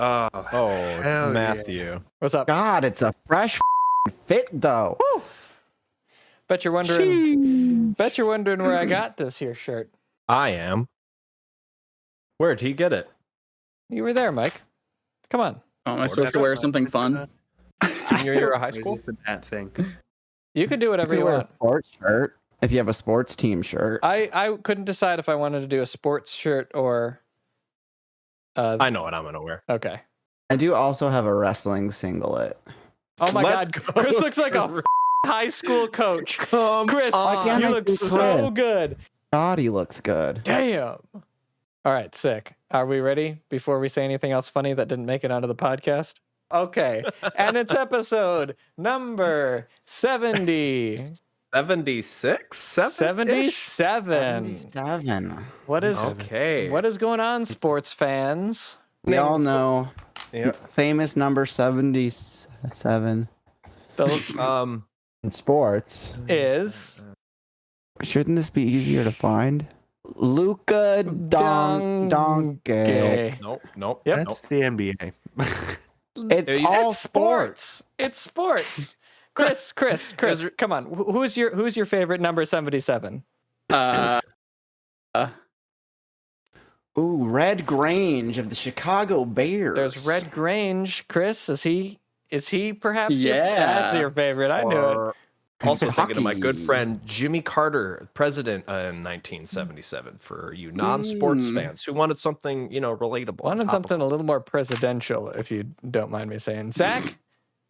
Oh, hell Matthew. yeah. What's up? God, it's a fresh fit though. Woo! Bet you're wondering where I got this here shirt. I am. Where'd he get it? You were there, Mike. Come on. Oh, am I supposed to wear something fun? Junior year of high Or is school? this the Matt thing? You could do whatever You you wear want. a sports shirt if you have a sports team shirt. I couldn't decide if I wanted to do a sports shirt or I know what I'm gonna wear. okay. I do also have a wrestling singlet. Oh my Let's god. go. Chris looks like a high school coach. Come Chris, on. you look Chris. so good. God, he looks good. Damn. All right, sick. Are we ready before we say anything else funny that didn't make it onto the podcast? Okay. And it's episode number 70. 76? 77. 77. What is Okay. what is going on, sports fans? We all know Yeah. famous number 77 The in sports. is Shouldn't this be easier to find? Luka Doncic. gay. Nope. Yep. That's the NBA. It's all It's sports. It's sports. Chris, come on. Who's your favorite number 77? Ooh, Red Grange of the Chicago Bears. There's Red Grange. Chris, is he perhaps? Yeah. That's your favorite. I knew it. Or Also thinking of my good Kentucky. friend Jimmy Carter, president in 1977. For you non-sports fans who wanted something, relatable. Wanted something a little more presidential, if you don't mind me saying. Zach,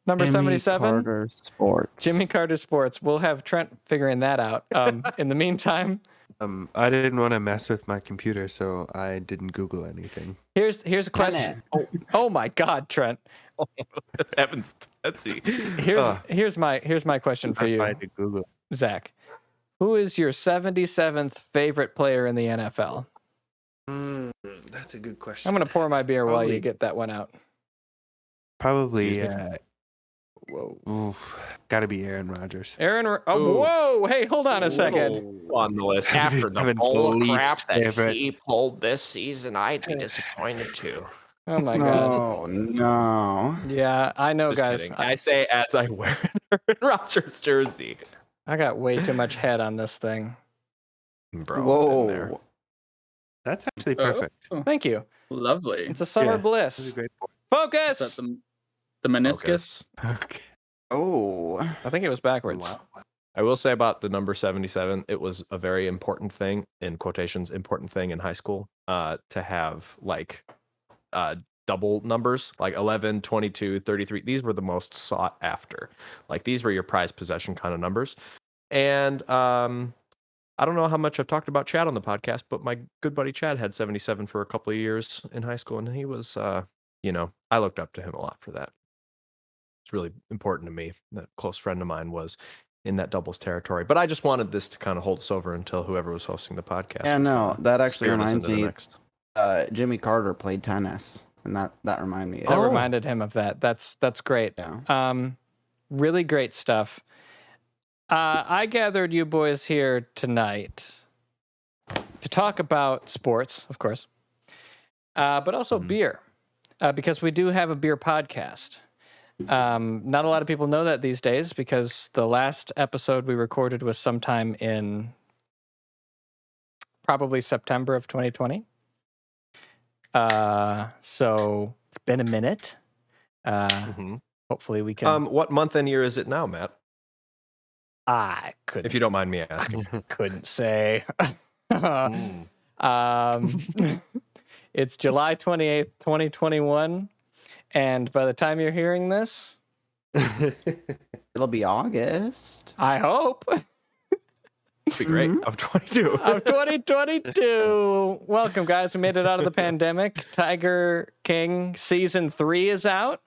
number Jimmy 77. Carter Sports. Jimmy Carter Sports. We'll have Trent figuring that out. In the meantime, I didn't want to mess with my computer, so I didn't Google anything. here's a question. Oh my God, Trent. Heavens, Betsy. Here's my question for I you, tried to Google. Zach. Who is your 77th favorite player in the NFL? That's a good question. I'm gonna pour my beer while you Probably- get that one out. Probably. Whoa. Got to be Aaron Rodgers. Aaron. Oh, Ooh. whoa! Hey, hold on a second. On the list. After After the the bull bull crap crap that that favorite. he pulled this season, I'd be disappointed too. Oh my God. Oh no. Yeah, I know, Just guys. kidding. I say as I wear an Aaron Rodgers jersey. I got way too much head on this thing. Bro, Whoa. been there. That's actually perfect. Oh, Thank you. lovely. It's a summer Yeah. bliss. That's a great point. Is that Focus. the meniscus? Okay. Oh. I think it was backwards. I will say about the number 77, it was a very important thing, in quotations, important thing in high school, to have double numbers, like 11, 22, 33. These were the most sought after. Like these were your prized possession kind of numbers. And I don't know how much I've talked about Chad on the podcast, but my good buddy Chad had 77 for a couple of years in high school, and he was, I looked up to him a lot for that. It's really important to me. That close friend of mine was in that doubles territory. But I just wanted this to kind of hold us over until whoever was hosting the podcast. Yeah, would no, kinda that actually spirit us reminds into the me. next. Jimmy Carter played tennis, and that reminded me. That reminded him of that. That's great. Yeah. Really great stuff. I gathered you boys here tonight to talk about sports, of course, but also beer, because we do have a beer podcast. Not a lot of people know that these days because the last episode we recorded was sometime in probably September of 2020. So it's been a minute. Hopefully we can. What month and year is it now, Matt? I couldn't. If you don't mind me asking. Couldn't say. It's July 28th, 2021. And by the time you're hearing this, It'll be August. I hope, It'd be great. Of 22. of 2022. Welcome, guys. We made it out of the pandemic. Tiger King season 3 is out.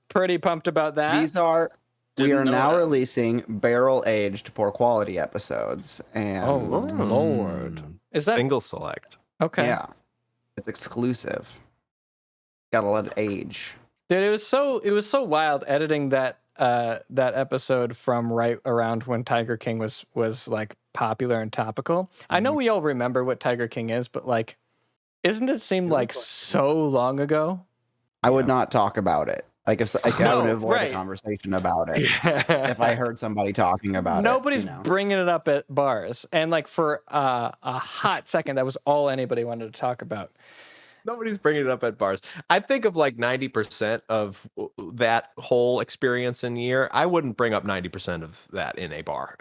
Pretty pumped about that. We are Didn't know now that. releasing barrel-aged poor quality episodes, and Oh, Lord. Is that Single select. okay? yeah, it's exclusive. Gotta let it age. Dude, it was so wild editing that episode from right around when Tiger King was like popular and topical. I know we all remember what Tiger King is, but like, isn't it seem like so long ago? I would not talk about it. Like if I No, would avoid right. a conversation about it if I heard somebody talking about Nobody's it. bringing it up at bars, and like for a hot second, that was all anybody wanted to talk about. Nobody's bringing it up at bars. I think of like 90% of that whole experience in year. I wouldn't bring up 90% of that in a bar.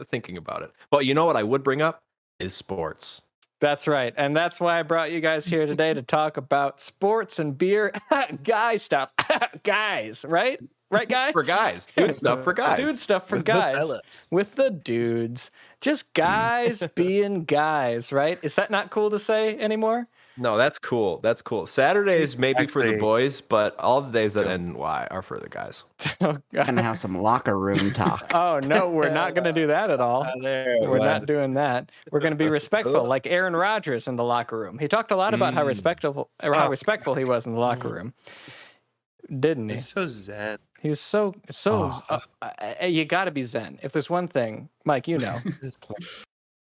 Thinking about it. But you know what I would bring up is sports. That's right, and that's why I brought you guys here today to talk about sports and beer, guy stuff, guys, right? Right, guys? For guys. Dude stuff for guys. Dude stuff for With the guys. fellas. With the dudes. Just guys being guys, right? Is that not cool to say anymore? No, that's cool. That's cool. Saturdays maybe for the Actually- boys, but all the days that end in Y are for the guys. Oh, Gonna have some locker room talk. Oh, no, we're not going to do that at all. We're not was. doing that. We're going to be respectful, like Aaron Rodgers in the locker room. He talked a lot about how respectful he was in the locker room, didn't he? He's so zen. He was so. You got to be zen. If there's one thing, Mike, you know.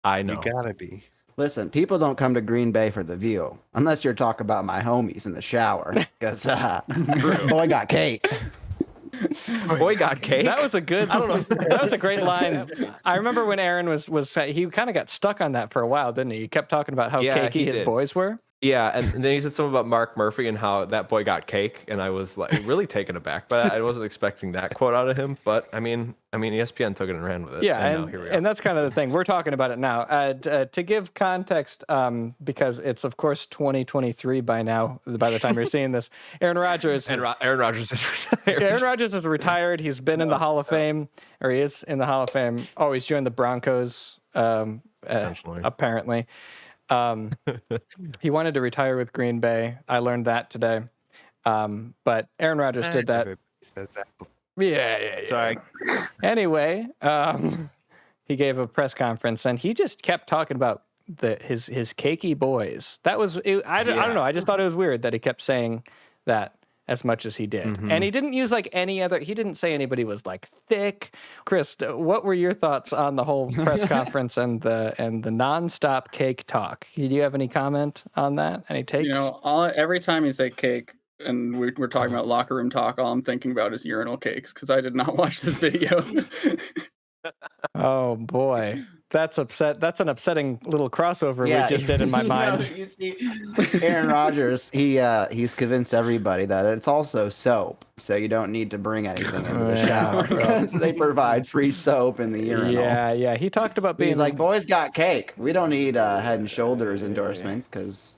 I You know. gotta be. Listen, people don't come to Green Bay for the view, unless you're talking about my homies in the shower. Because boy got cake. Boy got cake. That was a good. I don't know. That was a great line. I remember when Aaron was he kind of got stuck on that for a while, didn't he? He kept talking about how Yeah, cakey he his did. boys were. Yeah, and then he said something about Mark Murphy and how that boy got cake, and I was like really taken aback. But I wasn't expecting that quote out of him. But I mean, ESPN took it and ran with it. Yeah, and now here we are. and that's kind of the thing. We're talking about it now. To give context, because it's of course 2023 by now. By the time you're seeing this, Aaron Rodgers. Aaron Rodgers is retired. Aaron Rodgers is retired. He's been in the Hall of Fame, or he is in the Hall of Fame. Oh, he's joined the Broncos. Potentially. Apparently. He wanted to retire with Green Bay. I learned that today. But Aaron Rodgers did that. Everybody says that. Yeah. Sorry. Anyway, he gave a press conference and he just kept talking about his cakey boys. That was I don't know. I just thought it was weird that he kept saying that as much as he did. Mm-hmm. And he didn't use like any other. He didn't say anybody was like thick. Chris, what were your thoughts on the whole press conference and the nonstop cake talk? Do you have any comment on that? Any takes? You know, every time you say cake and we're talking about locker room talk, all I'm thinking about is urinal cakes because I did not watch this video. Oh boy. That's an upsetting little crossover we just did in my mind. You see, Aaron Rodgers, he's convinced everybody that it's also soap, so you don't need to bring anything into the shower because they provide free soap in the urinals. Yeah. He talked about being He's like, boys got cake. We don't need Head and Shoulders endorsements because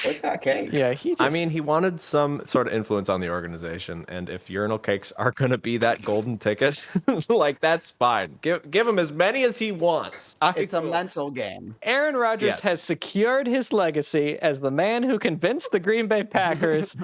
boys got cake. Yeah, he just, I mean, he wanted some sort of influence on the organization, and if urinal cakes are going to be that golden ticket, like that's fine. Give him as many as he wants. It's a mental game. Aaron Rodgers Yes. has secured his legacy as the man who convinced the Green Bay Packers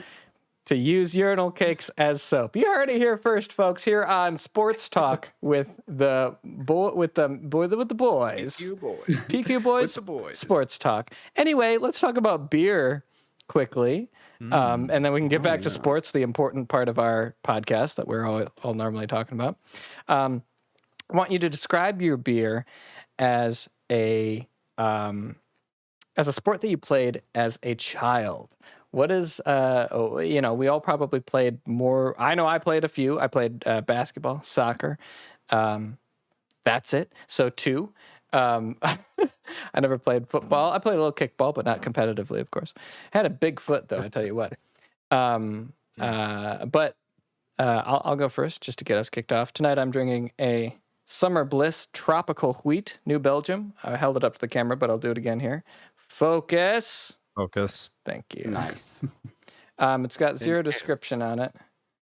to use urinal cakes as soap. You heard it here first, folks. Here on Sports Talk with the boys, You boys. PQ boys, With the boys. Sports Talk. Anyway, let's talk about beer quickly, and then we can get back to sports, the important part of our podcast that we're all normally talking about. I want you to describe your beer as a sport that you played as a child. What is, we all probably played more. I know I played a few. I played basketball, soccer. That's it. So 2. I never played football. I played a little kickball, but not competitively, of course. Had a big foot, though, I tell you what. But I'll go first just to get us kicked off. Tonight I'm drinking a Summer Bliss Tropical Wheat, New Belgium. I held it up to the camera, but I'll do it again here. Focus. Thank you. Nice. It's got 0 description on it.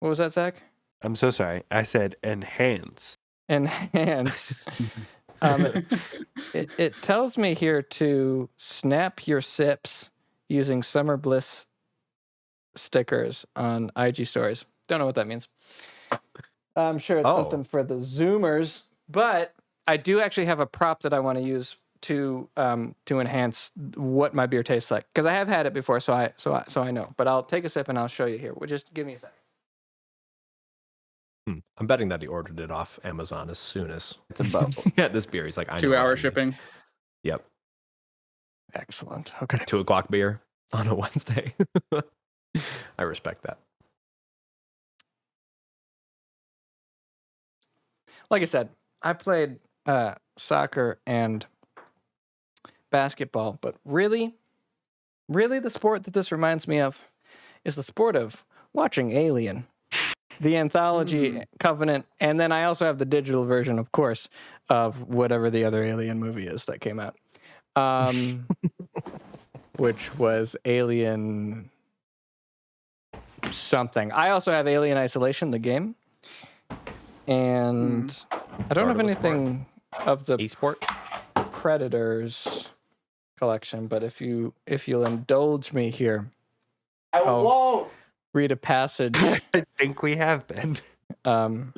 What was that, Zach? I'm so sorry. I said enhance. Enhance. It tells me here to snap your sips using Summer Bliss stickers on IG stories. Don't know what that means. I'm sure it's something for the Zoomers, but I do actually have a prop that I want to use to enhance what my beer tastes like, because I have had it before, so I know. But I'll take a sip and I'll show you here. Well, just give me a second. I'm betting that he ordered it off Amazon as soon as It's a bubble. yeah, this beer. He's like, I know 2 what I hour need. shipping. Yep. Excellent. Okay. 2 o'clock beer on a Wednesday. I respect that. Like I said, I played soccer and basketball, but really the sport that this reminds me of is the sport of watching Alien, the anthology Covenant, and then I also have the digital version, of course, of whatever the other Alien movie is that came out, which was Alien something. I also have Alien Isolation, the game, and I don't have anything of the Esport. Predators collection, but if you'll indulge me here, I Oh. won't. read a passage I think we have been. for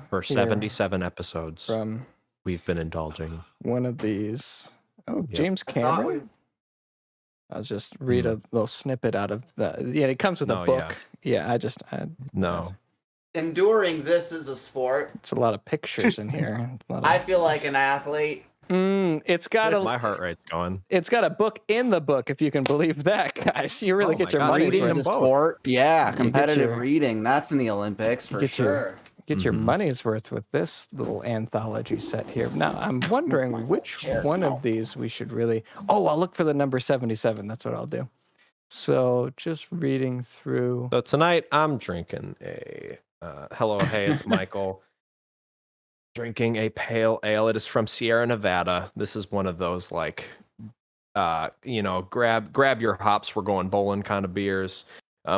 For 77 episodes, from we've been indulging. one of these. Oh, Yep. James Cameron. I'll just read a little snippet out of the. Yeah, it comes with a No, book. Yeah, No. Enduring this is a sport. it's a lot of pictures in here. It's a lot of- I feel like an athlete. it's got My a heart rate's going. it's got a book in the book, if you can believe that, guys. You really Oh get my your God. money's Reading worth. is a sport. Yeah, competitive your- reading. That's in the Olympics for get your- sure. Get your Mhm. money's worth with this little anthology set here. Now, I'm wondering which one of these we should really. Oh, I'll look for the number 77. That's what I'll do. So, just reading through. So tonight I'm drinking a hello, hey, it's Michael. Drinking a pale ale. It is from Sierra Nevada. This is one of those like grab your hops, we're going bowling kind of beers.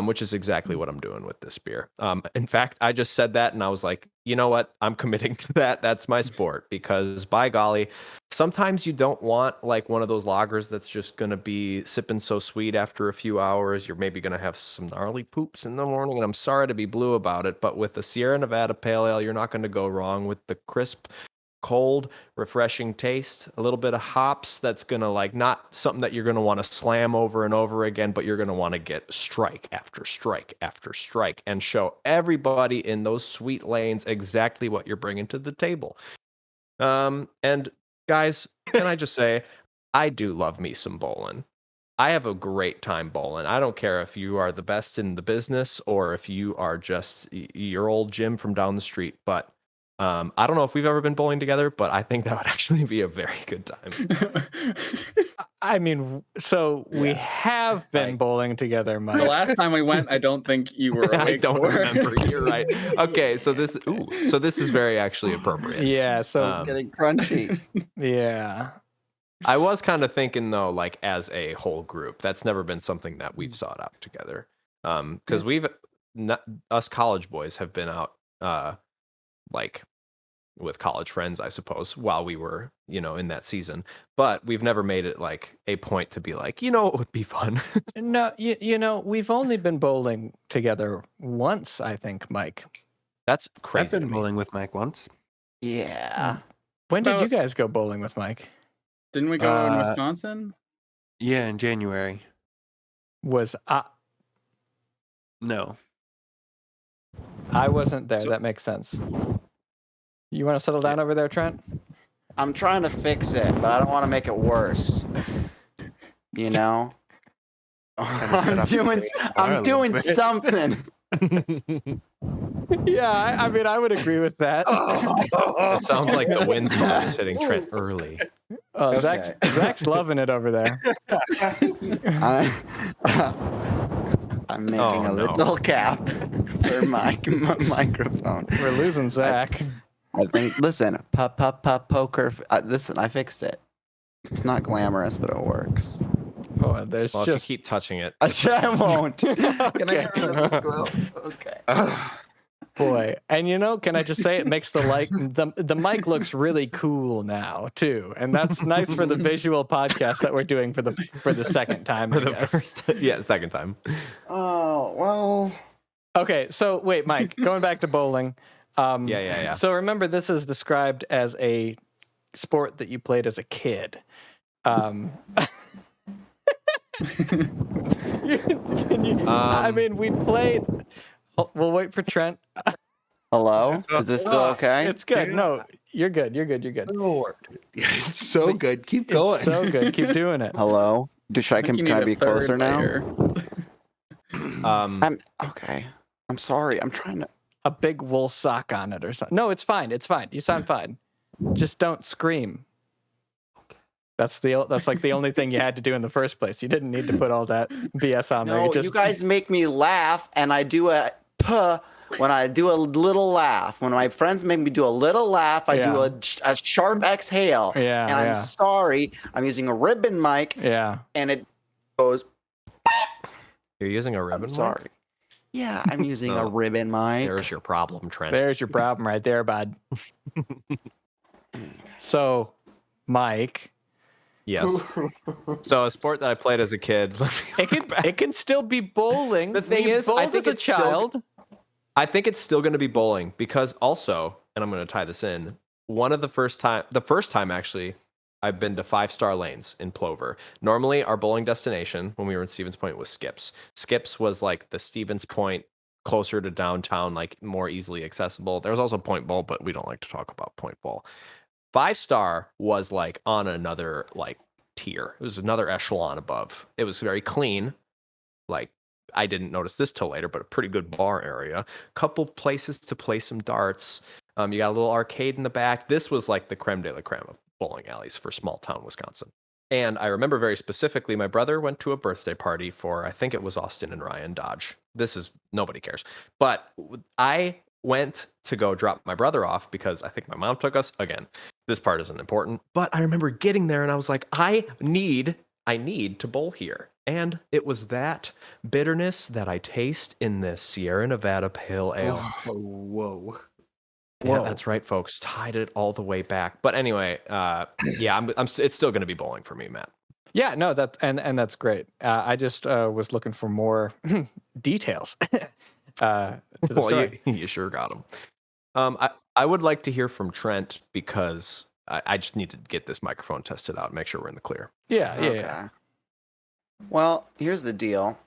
Which is exactly what I'm doing with this beer. In fact, I just said that and I was like, you know what? I'm committing to that. That's my sport because by golly, sometimes you don't want like one of those lagers that's just going to be sipping so sweet after a few hours. You're maybe going to have some gnarly poops in the morning. And I'm sorry to be blue about it, but with the Sierra Nevada Pale Ale, you're not going to go wrong with the crisp, cold, refreshing taste, a little bit of hops that's going to like not something that you're going to want to slam over and over again, but you're going to want to get strike after strike after strike and show everybody in those sweet lanes exactly what you're bringing to the table. And guys, can I just say, I do love me some bowling. I have a great time bowling. I don't care if you are the best in the business or if you are just your old Jim from down the street, but I don't know if we've ever been bowling together, but I think that would actually be a very good time. I mean, so we have been Like- bowling together, Mike. The last time we went, I don't think you were awake. I don't for it. remember. You're right. Okay, so this is very actually appropriate. Yeah, so Um, Getting crunchy. yeah. I was kind of thinking though, like as a whole group, that's never been something that we've sought out together. Because us college boys have been out, like with college friends, I suppose, while we were, in that season. But we've never made it like a point to be like, it would be fun. No, we've only been bowling together once, I think, Mike. That's crazy. I've been to me. bowling with Mike once. Yeah. When did About- you guys go bowling with Mike? Didn't we go in Uh, Wisconsin? Yeah, in January. Was No. I wasn't there. That makes sense. You want to settle down over there, Trent? I'm trying to fix it, but I don't want to make it worse. You know? Kinda set up the I'm doing wireless, man. something. Yeah, I mean, I would agree with that. It sounds like the windstorm is hitting Trent early. Oh, Okay. Zach's loving it over there. I'm making Oh, a no. little cap for my microphone. We're losing Zach. I think. Listen, poker. Listen, I fixed it. It's not glamorous, but it works. Oh, there's Well, just if you keep touching it, I won't. Can I Okay. get rid of this glove? Okay. boy. And can I just say it makes the mic looks really cool now too, and that's nice for the visual podcast that we're doing for the second time. for I the guess. first, second time. Oh well. Okay, so wait, Mike, going back to bowling. Yeah. So remember, this is described as a sport that you played as a kid. I mean, we played. We'll wait for Trent. Hello. Is this still okay? It's good. No, you're good. You're good. It's so good. Keep going. It's so good. Keep doing it. Hello. Should I, think you can I need a be third closer now? layer. I'm okay. I'm sorry. I'm trying to. A big wool sock on it or something. No, it's fine. It's fine. You sound fine. Just don't scream. That's like the only thing you had to do in the first place. You didn't need to put all that BS on there. No, you guys make me laugh, and I do a puh when I do a little laugh. When my friends make me do a little laugh, I do a sharp exhale. Yeah, And I'm sorry. I'm using a ribbon mic, Yeah. and it goes. You're using a ribbon I'm mic? sorry. Yeah, I'm using a ribbon mic. There's your problem, Trent. There's your problem right there, bud. So, Mike. Yes. So a sport that I played as a kid. It can still be bowling. The thing We is, I bowled think as a it's still- child. I think it's still going to be bowling because also, and I'm going to tie this in. The first time actually, I've been to 5-star lanes in Plover. Normally, our bowling destination when we were in Stevens Point was Skips. Skips was like the Stevens Point closer to downtown, like more easily accessible. There was also Point Bowl, but we don't like to talk about Point Bowl. 5-star was like on another like tier. It was another echelon above. It was very clean. Like I didn't notice this till later, but a pretty good bar area. Couple places to play some darts. You got a little arcade in the back. This was like the creme de la creme of bowling alleys for small town Wisconsin. And I remember very specifically, my brother went to a birthday party for, I think it was Austin and Ryan Dodge. This is, nobody cares. But I went to go drop my brother off because I think my mom took us. Again, this part isn't important. But I remember getting there and I was like, I need to bowl here. And it was that bitterness that I taste in this Sierra Nevada Pale Ale. Whoa. Yeah, that's right, folks. Tied it all the way back. But anyway, yeah, it's still going to be bowling for me, Matt. Yeah, no, that's great. I just was looking for more details to the story. You sure got them. I would like to hear from Trent because I just need to get this microphone tested out and make sure we're in the clear. Yeah. Well, here's the deal.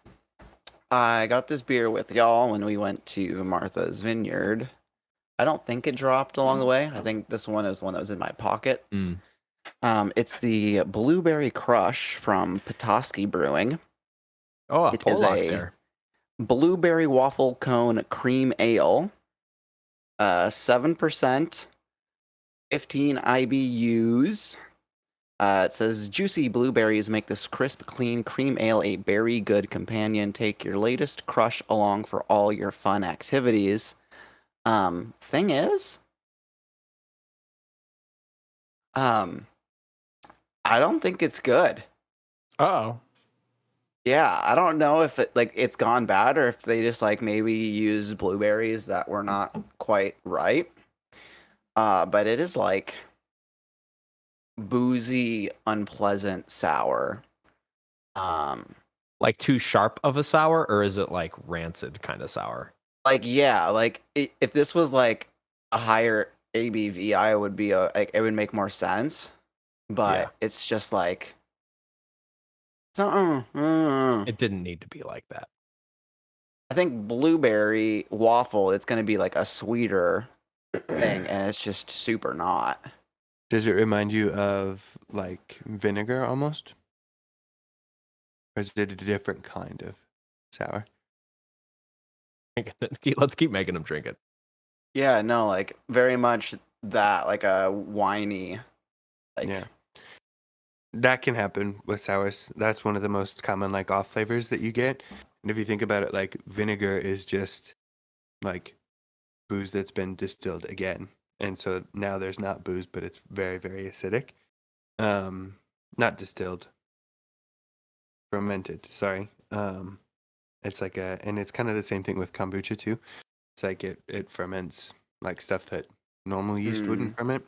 I got this beer with y'all when we went to Martha's Vineyard. I don't think it dropped along the way. I think this one is the one that was in my pocket. It's the Blueberry Crush from Petoskey Brewing. Oh, it is a there. blueberry waffle cone cream ale. 7%, 15 IBUs. It says juicy blueberries make this crisp, clean cream ale a very good companion. Take your latest crush along for all your fun activities. Thing is, I don't think it's good. Uh-oh. Yeah, I don't know if it's gone bad or if they just like maybe use blueberries that were not quite right. But it is like boozy, unpleasant sour. Like too sharp of a sour, or is it like rancid kind of sour? Like yeah, like if this was like a higher ABV, I would be like it would make more sense. But it's just like it didn't need to be like that. I think blueberry waffle, it's going to be like a sweeter thing, and it's just super not. Does it remind you of like vinegar almost? Or is it a different kind of sour? Let's keep making them drink it. Yeah, no, like very much that, like a whiny. Like, yeah. That can happen with sours. That's one of the most common like off flavors that you get. And if you think about it, like vinegar is just like booze that's been distilled again. And so now there's not booze, but it's very, very acidic. Not distilled. Fermented, sorry. It's like and it's kind of the same thing with kombucha too. It's like it ferments like stuff that normal yeast wouldn't ferment.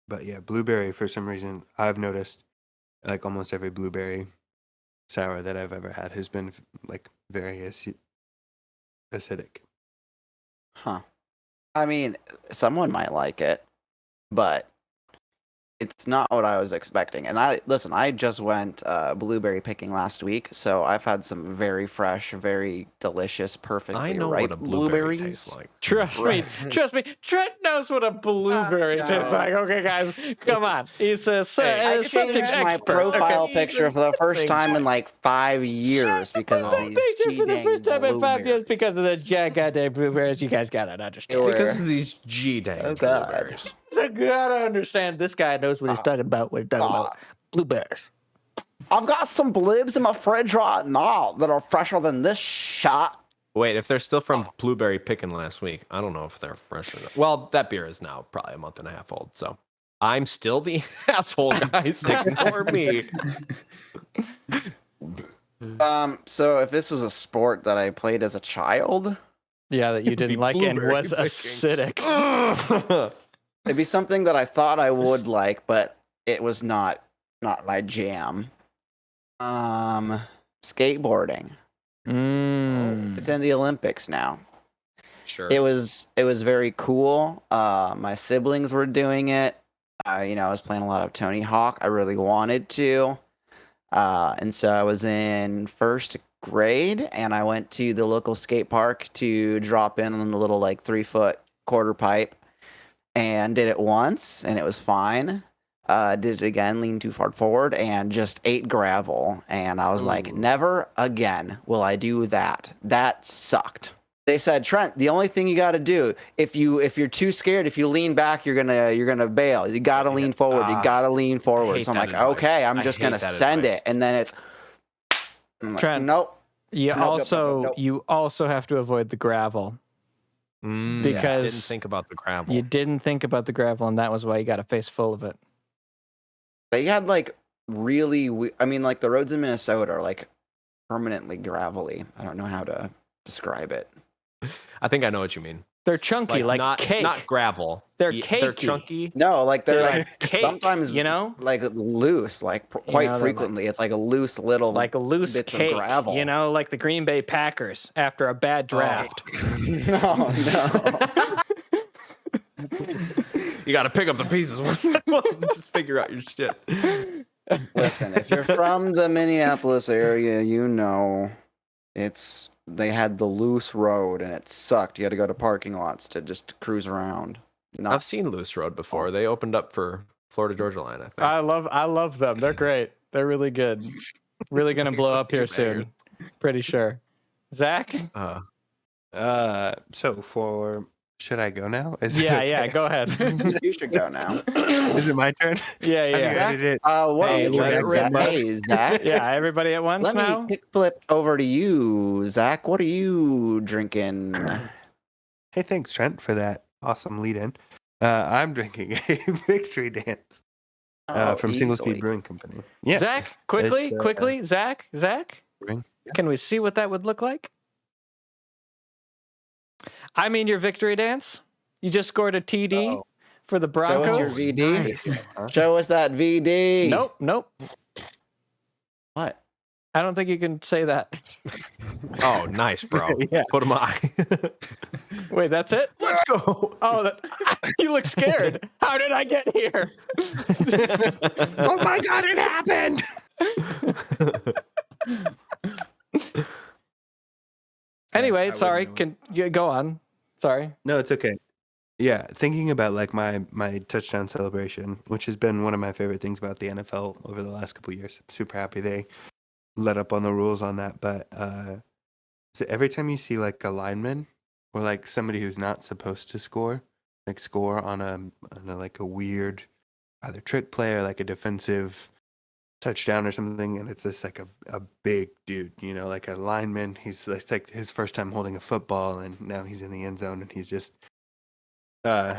But yeah, blueberry, for some reason, I've noticed like almost every blueberry sour that I've ever had has been like very acidic. Huh. I mean, someone might like it, but it's not what I was expecting. And I just went blueberry picking last week, so I've had some very fresh, very delicious, perfectly I know ripe what a blueberry blueberries. tastes like. Trust me. Trent knows what a blueberry no. tastes like. Okay, guys, come on. He's a I subject changed my expert. profile Okay. picture for the first time in like 5 years because of these Picture for the first time in 5 years blueberries. because of the goddamn blueberries. You guys gotta understand. They were- Because of these G-dang Oh, God. blueberries. So gotta understand. This guy knows what he's talking about when he's talking about blueberries. I've got some blibs in my fridge right now that are fresher than this shot. Wait, if they're still from blueberry picking last week, I don't know if they're fresh or not. Well, that beer is now probably a month and a half old, so I'm still the asshole, guys. Ignore me. So if this was a sport that I played as a child, Yeah, that you It'd be didn't like and blueberry was picking. acidic. it'd be something that I thought I would like, but it was not my jam. Skateboarding. It's in the Olympics now. Sure. It was very cool. My siblings were doing it. I was playing a lot of Tony Hawk. I really wanted to. And so I was in first grade, and I went to the local skate park to drop in on the little like 3-foot quarter pipe, and did it once, and it was fine. Did it again, leaned too far forward, and just ate gravel. And I was like, never again will I do that. That sucked. They said, Trent, the only thing you got to do, if you're too scared, if you lean back, you're gonna bail. You got to lean forward. You got to lean forward. hate So I'm that like, advice. okay, I'm I just hate gonna that send advice. it, and then it's. I'm like, Trent, nope. You Nope, also nope. have to avoid the gravel I because didn't think about the gravel. you didn't think about the gravel, and that was why you got a face full of it. They had like really. I mean, like the roads in Minnesota are like permanently gravelly. I don't know how to describe it. I think I know what you mean. They're chunky, like not, cake. not gravel. They're They're cakey. chunky. No, like they're They're like like cake, sometimes you know, like loose, like quite know, they're frequently. It's like a loose little like a loose bits cake, of gravel. you know, like the Green Bay Packers after a bad draft. No. You got to pick up the pieces one by one. Just figure out your shit. Listen, if you're from the Minneapolis area, you know they had the loose road and it sucked. You had to go to parking lots to just cruise around. I've seen Loose Road before. They opened up for Florida Georgia Line, I think. I love them. They're great. They're really good. Really gonna blow up here soon. Pretty sure. Zach? So for should I go now? Is it Yeah, okay? yeah. Go ahead. You should go now. Is it my turn? Yeah, I yeah. edited it. What Hey, are you let it doing, rip, Zach? bro. Hey, Zach. Yeah, everybody at once Let now. me kick flip over to you, Zach. What are you drinking? Hey, thanks, Trent, for that awesome lead-in. I'm drinking a victory dance from Single Speed Easily. Brewing Company. Yeah, Zach, quickly, It's, quickly, Zach. Brewing. Can we see what that would look like? I mean, your victory dance. You just scored a TD Oh. for the Show Broncos. us your VD. Nice. Show us that VD. Nope. What? I don't think you can say that. Oh, nice, bro. Yeah. Put them on. Wait, that's it? Let's go. Oh, you look scared. How did I get here? Oh my God, it happened! Anyway, I sorry. wouldn't Can you go on? Sorry. No, it's okay. Yeah, thinking about like my touchdown celebration, which has been one of my favorite things about the NFL over the last couple of years. I'm super happy they let up on the rules on that. But so every time you see like a lineman or like somebody who's not supposed to score, like score on a like a weird either trick play or like a defensive touchdown or something, and it's just like a big dude, you know, like a lineman. He's it's like his first time holding a football, and now he's in the end zone, and he's just and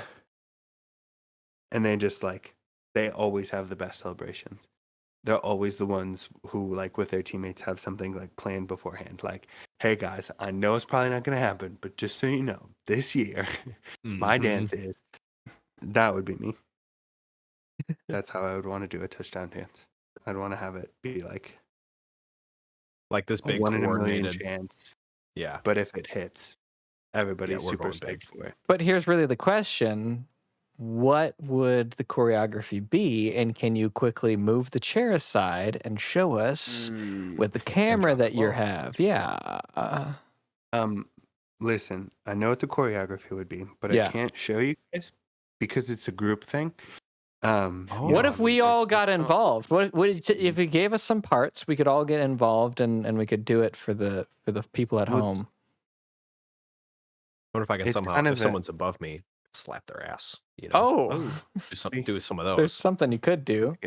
they just like they always have the best celebrations. They're always the ones who like with their teammates have something like planned beforehand, like, hey guys, I know it's probably not gonna happen, but just so you know, this year my dance is. That would be me. That's how I would want to do a touchdown dance. I'd want to have it be like Like this a big 1 in a million coordinated. chance. Yeah. But if it hits, everybody's we're super going stoked big. for it. But here's really the question. what would the choreography be? And can you quickly move the chair aside and show us with the camera drop the that you ball. have? Yeah. Listen, I know what the choreography would be, but Yeah. I can't show you guys because it's a group thing. What if we all got involved? If you gave us some parts, we could all get involved and we could do it for the people at Well, home. I wonder if I can It's somehow, kind if of someone's above me, slap their ass. You know, Oh, do some of those. there's something you could do.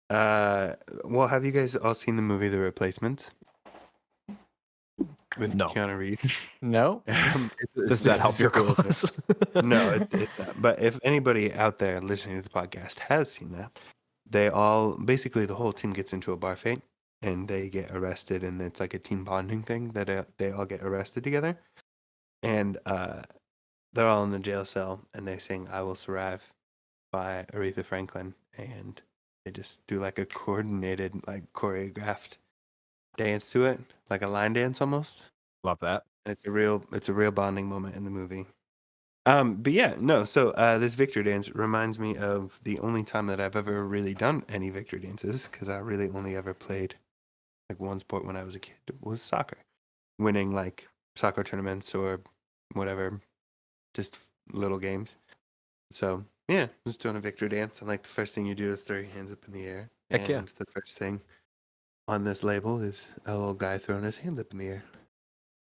Well, have you guys all seen the movie The Replacements? With No. Keanu Reeves. No. Does that help your cool thing. cause? No, it's not. But if anybody out there listening to the podcast has seen that, they all basically the whole team gets into a bar fight and they get arrested, and it's like a team bonding thing that they all get arrested together, and they're all in the jail cell and they sing "I Will Survive" by Aretha Franklin, and they just do like a coordinated, like choreographed dance to it, like a line dance almost. Love that. It's a real bonding moment in the movie. But yeah, no. So this victory dance reminds me of the only time that I've ever really done any victory dances, because I really only ever played like one sport when I was a kid, was soccer, winning like soccer tournaments or whatever, just little games. So yeah, just doing a victory dance, and like the first thing you do is throw your hands up in the air. Heck yeah. And the first thing on this label is a little guy throwing his hands up in the air.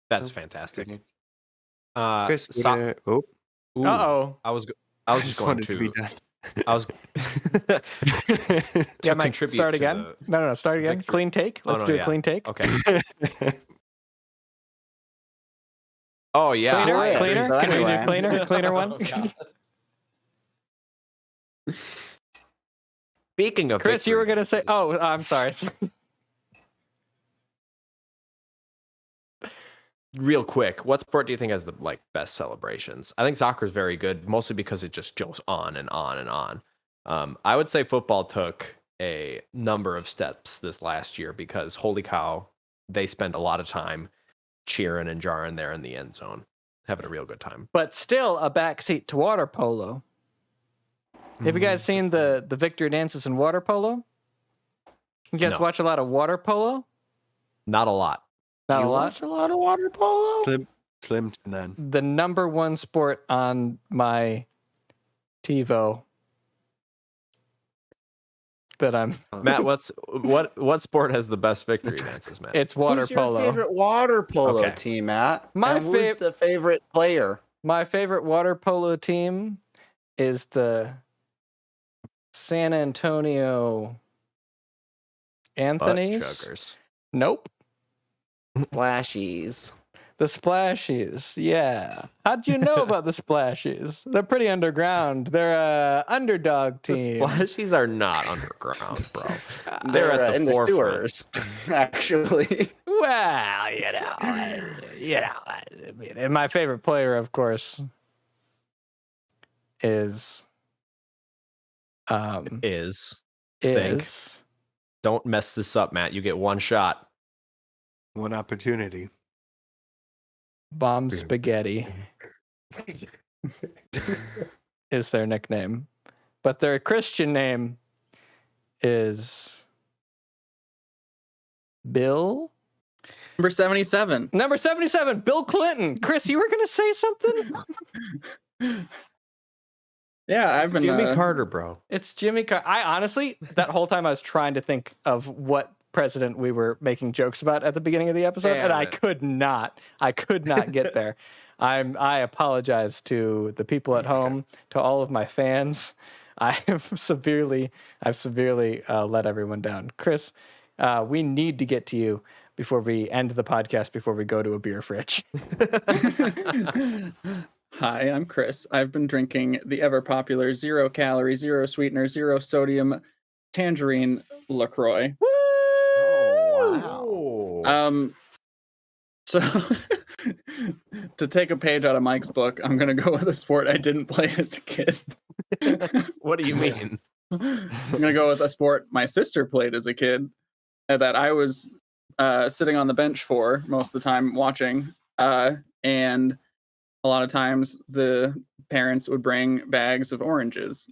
That's So, fantastic. good. Chris, Ooh, Uh-oh. I was I just going wanted to be done. I was Yeah, Mike, contribute start to again. the- No, start again. victory. Clean take. Oh, Let's no, do a yeah. clean take. Okay. Oh yeah. Cleaner? Alright, Cleaner? so Can we do anyway. cleaner? Cleaner one? Speaking of Chris, you were victory going to say, dances, oh, I'm sorry. real quick, what sport do you think has the best celebrations? I think soccer is very good, mostly because it just goes on and on and on. I would say football took a number of steps this last year because holy cow, they spend a lot of time cheering and jarring there in the end zone, having a real good time. But still a backseat to water polo. Have you guys seen the victory dances in water polo? You guys No. watch a lot of water polo? Not a lot. Not You a lot. watch a lot of water polo? Slim to none. The number one sport on my TiVo that I'm. Matt, what sport has the best victory dances, Matt? It's water Who's your polo. favorite water polo Okay. team, Matt? My and who's the favorite player? My favorite water polo team is the San Antonio Butt Anthony's. chuggers. Nope. Flashies. The Splashies. Yeah. How'd you know about the Splashies? They're pretty underground. They're a underdog The team. Splashies are not underground, bro. They're at the in the forefront. sewers, actually. Well, I mean, and my favorite player, of course, is Think. Don't mess this up, Matt. You get one shot. One opportunity. Bomb Spaghetti is their nickname, but their Christian name is Bill. Number 77. Number 77, Bill Clinton. Chris, you were going to say something? Yeah, I've been. Jimmy Carter, bro. It's Jimmy Carter. I honestly, that whole time I was trying to think of what president we were making jokes about at the beginning of the episode, and I could not get there. I apologize to the people at home, to all of my fans. I've severely let everyone down. Chris, we need to get to you before we end the podcast, before we go to a beer fridge. Hi, I'm Chris. I've been drinking the ever popular 0 calorie, 0 sweetener, 0 sodium tangerine LaCroix. Oh, wow. So to take a page out of Mike's book, I'm gonna go with a sport I didn't play as a kid. What do you mean? I'm gonna go with a sport my sister played as a kid that I was sitting on the bench for most of the time watching. And a lot of times the parents would bring bags of oranges.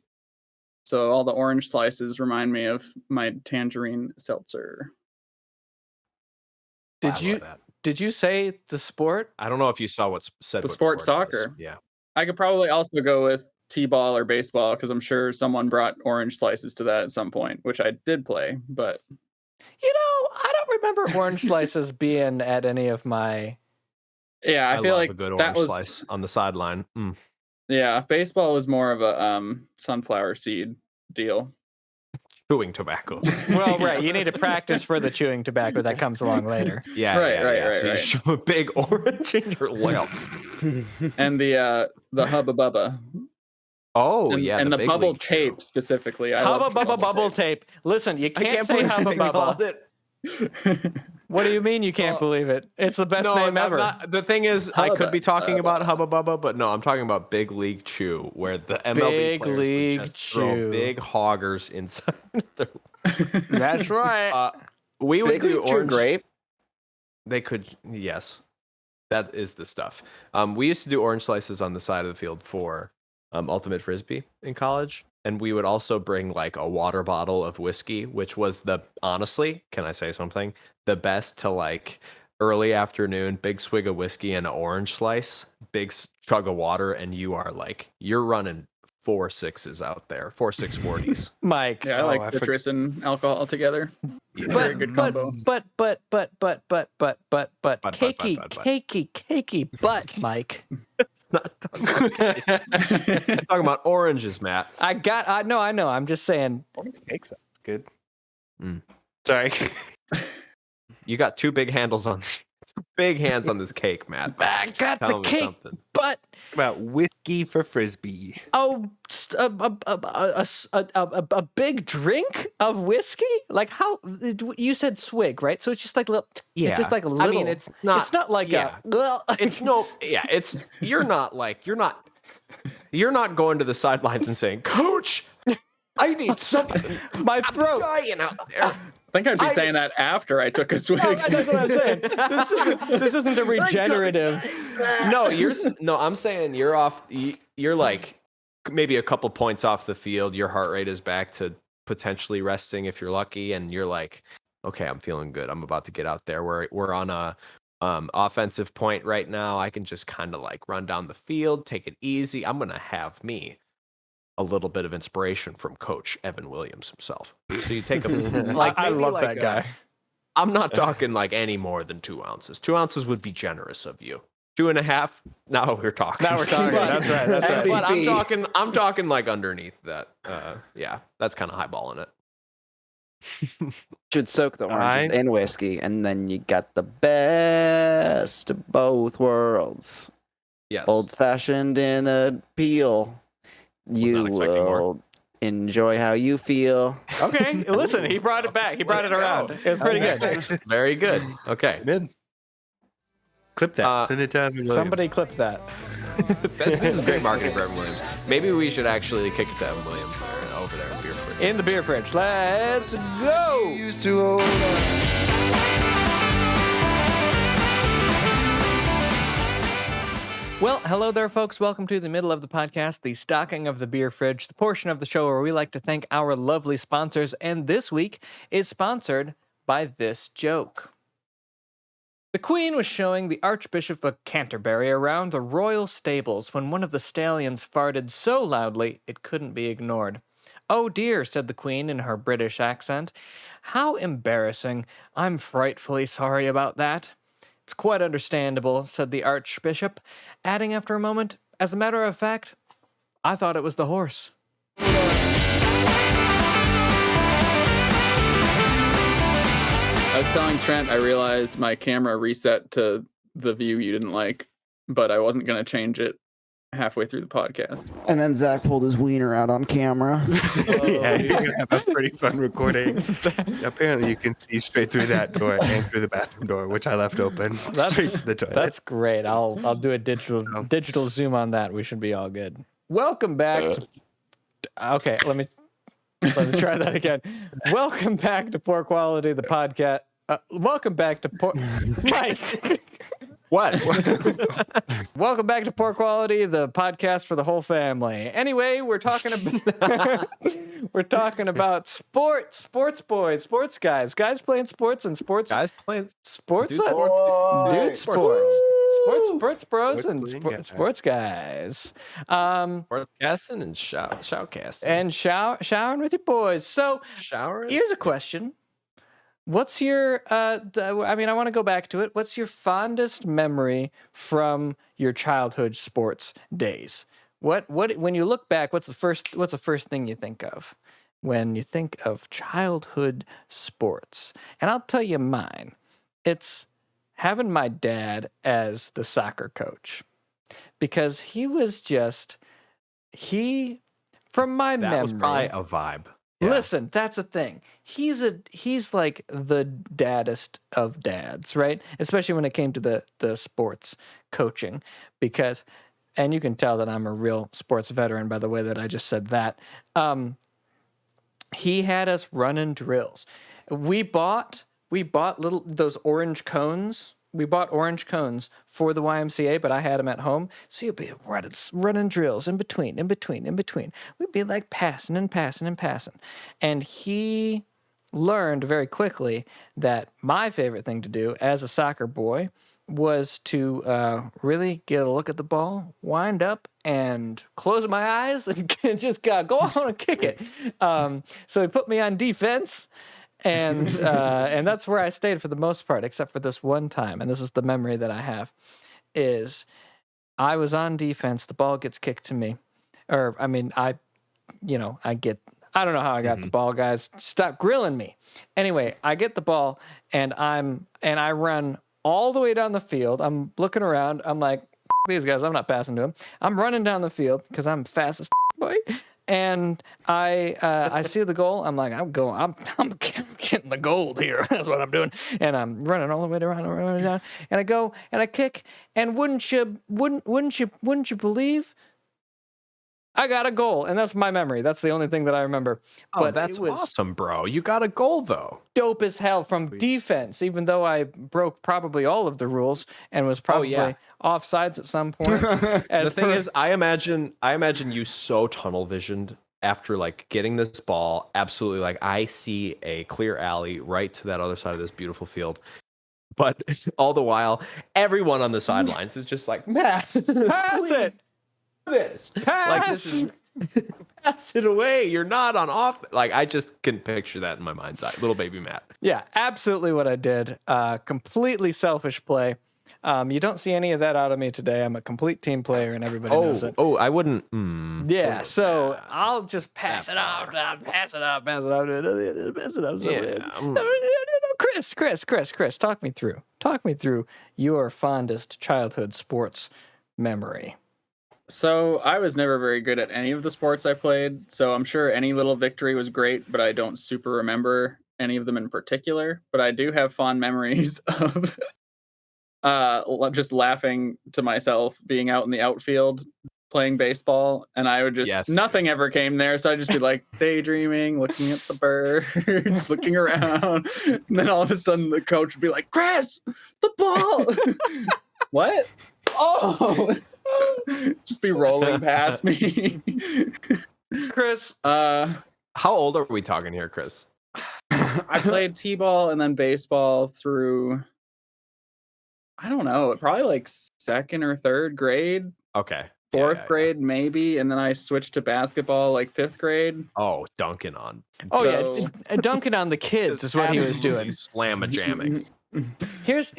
So all the orange slices remind me of my tangerine seltzer. Did I you love that. did you say the sport? I don't know if you saw said The what sport it was. soccer. Yeah. I could probably also go with t-ball or baseball because I'm sure someone brought orange slices to that at some point, which I did play, but You know, I don't remember orange slices being at any of my. yeah, I feel love like a good that orange was slice on the sideline. yeah, baseball was more of a sunflower seed deal. Chewing tobacco. Well, right. You need to practice for the chewing tobacco that comes along later. Yeah, Right, So you right. shove a big orange in your lip. And the Hubba Bubba. Oh And, yeah, and the big bubble league chew. tape specifically. I Hubba love the bubba bubble tape. Listen, you I can't say believe hubba they bubba. called it. What do you mean you can't believe it? It's the best name I'm ever. not- the thing is, I could be Hubba talking about Bubba. Hubba Bubba, but no, I'm talking about Big League Chew, where the MLB Big players League would just Chew. throw big hoggers inside their. That's right. We would Big do League Chew orange. grape. They could, yes, that is the stuff. We used to do orange slices on the side of the field for ultimate frisbee in college, and we would also bring like a water bottle of whiskey, which was honestly, can I say something? The best to like early afternoon, big swig of whiskey and an orange slice, big chug of water, and you're running 4 6s out there, 4 640s. Mike. Yeah, I Oh, like I citrus and alcohol together. Yeah. Very good combo. But cakey, but. cakey, but Mike. Not talking about, talking about oranges, Matt. I know. I'm just saying. Orange cake sounds good. Mm. Sorry. You got two big hands on this cake, Matt. I got Tell the me cake, something. but About whiskey for frisbee. a big drink of whiskey. Like how you said swig, right? So it's just like little. Yeah. It's just like a little. I mean, it's not. It's not like yeah. It's you're not going to the sidelines and saying, "Coach, I need something." my throat. Dying out there. I think I'd be saying that after I took a swig. No, that's what I'm saying. This isn't a regenerative. No, I'm saying you're off. You're like maybe a couple points off the field. Your heart rate is back to potentially resting if you're lucky, and you're like, okay, I'm feeling good. I'm about to get out there. We're on a offensive point right now. I can just kind of like run down the field, take it easy. I'm gonna have me a little bit of inspiration from Coach Evan Williams himself. So you take a like I maybe love like that guy. I'm not talking like any more than 2 ounces. 2 ounces would be generous of you. 2.5. Now we're talking. Now we're talking. But- That's right. That's right. But MVP. I'm talking like underneath that. Yeah, that's kind of highballing it. Should soak the oranges I- in whiskey, and then you got the best of both worlds. Yes. Old fashioned in a peel. You not expecting more. will enjoy how you feel. Okay, listen, he brought it back. He brought it Let's around. go. It was pretty good. Very good. Okay. Good. Clip that. Send it to Evan Williams. Somebody clipped that. This is great marketing for Evan Williams. Maybe we should actually kick it to Evan Williams over there in Beer Fridge. In the beer fridge. Let's go. used to hold on. Well, hello there, folks. Welcome to the middle of the podcast, the stocking of the beer fridge, the portion of the show where we like to thank our lovely sponsors. And this week is sponsored by this joke. The Queen was showing the Archbishop of Canterbury around the royal stables when one of the stallions farted so loudly it couldn't be ignored. "Oh dear," said the Queen in her British accent. "How embarrassing. I'm frightfully sorry about that." "It's quite understandable," said the Archbishop, adding after a moment, "As a matter of fact, I thought it was the horse." I was telling Trent, I realized my camera reset to the view you didn't like, but I wasn't going to change it halfway through the podcast. And then Zach pulled his wiener out on camera. Yeah, you're gonna have a pretty fun recording. Apparently, you can see straight through that door and through the bathroom door, which I left open. Straight to the toilet. That's great. I'll do a digital zoom on that. We should be all good. Welcome back. Okay, let me try that again. Welcome back to Poor Quality, the podcast. Welcome back to Poor Mike. What? Welcome back to Poor Quality, the podcast for the whole family. Anyway, we're talking about sports boys, sports guys playing sports and sports Guys playing sports, dude dude sports bros Sports and playing guys. sports guys. sportscasting and shoutcasting. And showering with your boys. So Showering. here's a question. What's your I want to go back to it. What's your fondest memory from your childhood sports days? What when you look back, what's the first thing you think of when you think of childhood sports? And I'll tell you mine. It's having my dad as the soccer coach. Because he was from my memory. That was probably a vibe. Yeah. Listen, that's the thing. He's like the daddest of dads, right? Especially when it came to the sports coaching, and you can tell that I'm a real sports veteran by the way that I just said that. He had us running drills. We bought those orange cones. We bought orange cones for the YMCA, but I had them at home. So you'd be running drills in between. We'd be like passing. And he learned very quickly that my favorite thing to do as a soccer boy was to really get a look at the ball, wind up, and close my eyes and just go on and kick it. So he put me on defense. And that's where I stayed for the most part, except for this one time. And this is the memory that I have, is I was on defense. The ball gets kicked to me. I don't know how I got the ball, guys. Stop grilling me. Anyway, I get the ball and I run all the way down the field. I'm looking around. I'm like, these guys, I'm not passing to them. I'm running down the field because I'm fast as boy. And I see the goal. I'm like, I'm getting the gold here. That's what I'm doing. And I'm running all the way around, running down. And I go and I kick. And wouldn't you believe? I got a goal, and that's my memory. That's the only thing that I remember. Oh, But that's it was awesome, bro. You got a goal though. dope as hell from defense, even though I broke probably all of the rules and was probably offsides at some point. The thing is, I imagine you so tunnel visioned after like getting this ball. Absolutely, like I see a clear alley right to that other side of this beautiful field. But all the while, everyone on the sidelines is just like, Matt, pass it. This like this is pass it away. You're not on off. Like I just can picture that in my mind's eye. Little baby Matt. Yeah, absolutely what I did. Completely selfish play. You don't see any of that out of me today. I'm a complete team player, and everybody knows it. I wouldn't. Yeah, so I'll just pass it up. Chris, talk me through your fondest childhood sports memory. So I was never very good at any of the sports I played, so I'm sure any little victory was great, but I don't super remember any of them in particular. But I do have fond memories of just laughing to myself being out in the outfield playing baseball, and I would just nothing ever came there, so I'd just be like daydreaming, looking at the birds, looking around, and then all of a sudden the coach would be like, "Chris, the ball!" What? Oh. Just be rolling past me. Chris, how old are we talking here, Chris? I played t-ball and then baseball through, I don't know, probably like second or third grade. Okay. Fourth grade, maybe. And then I switched to basketball like fifth grade. Oh, dunking on. Dunking on the kids is what he was doing. Slam-a-jamming. Here's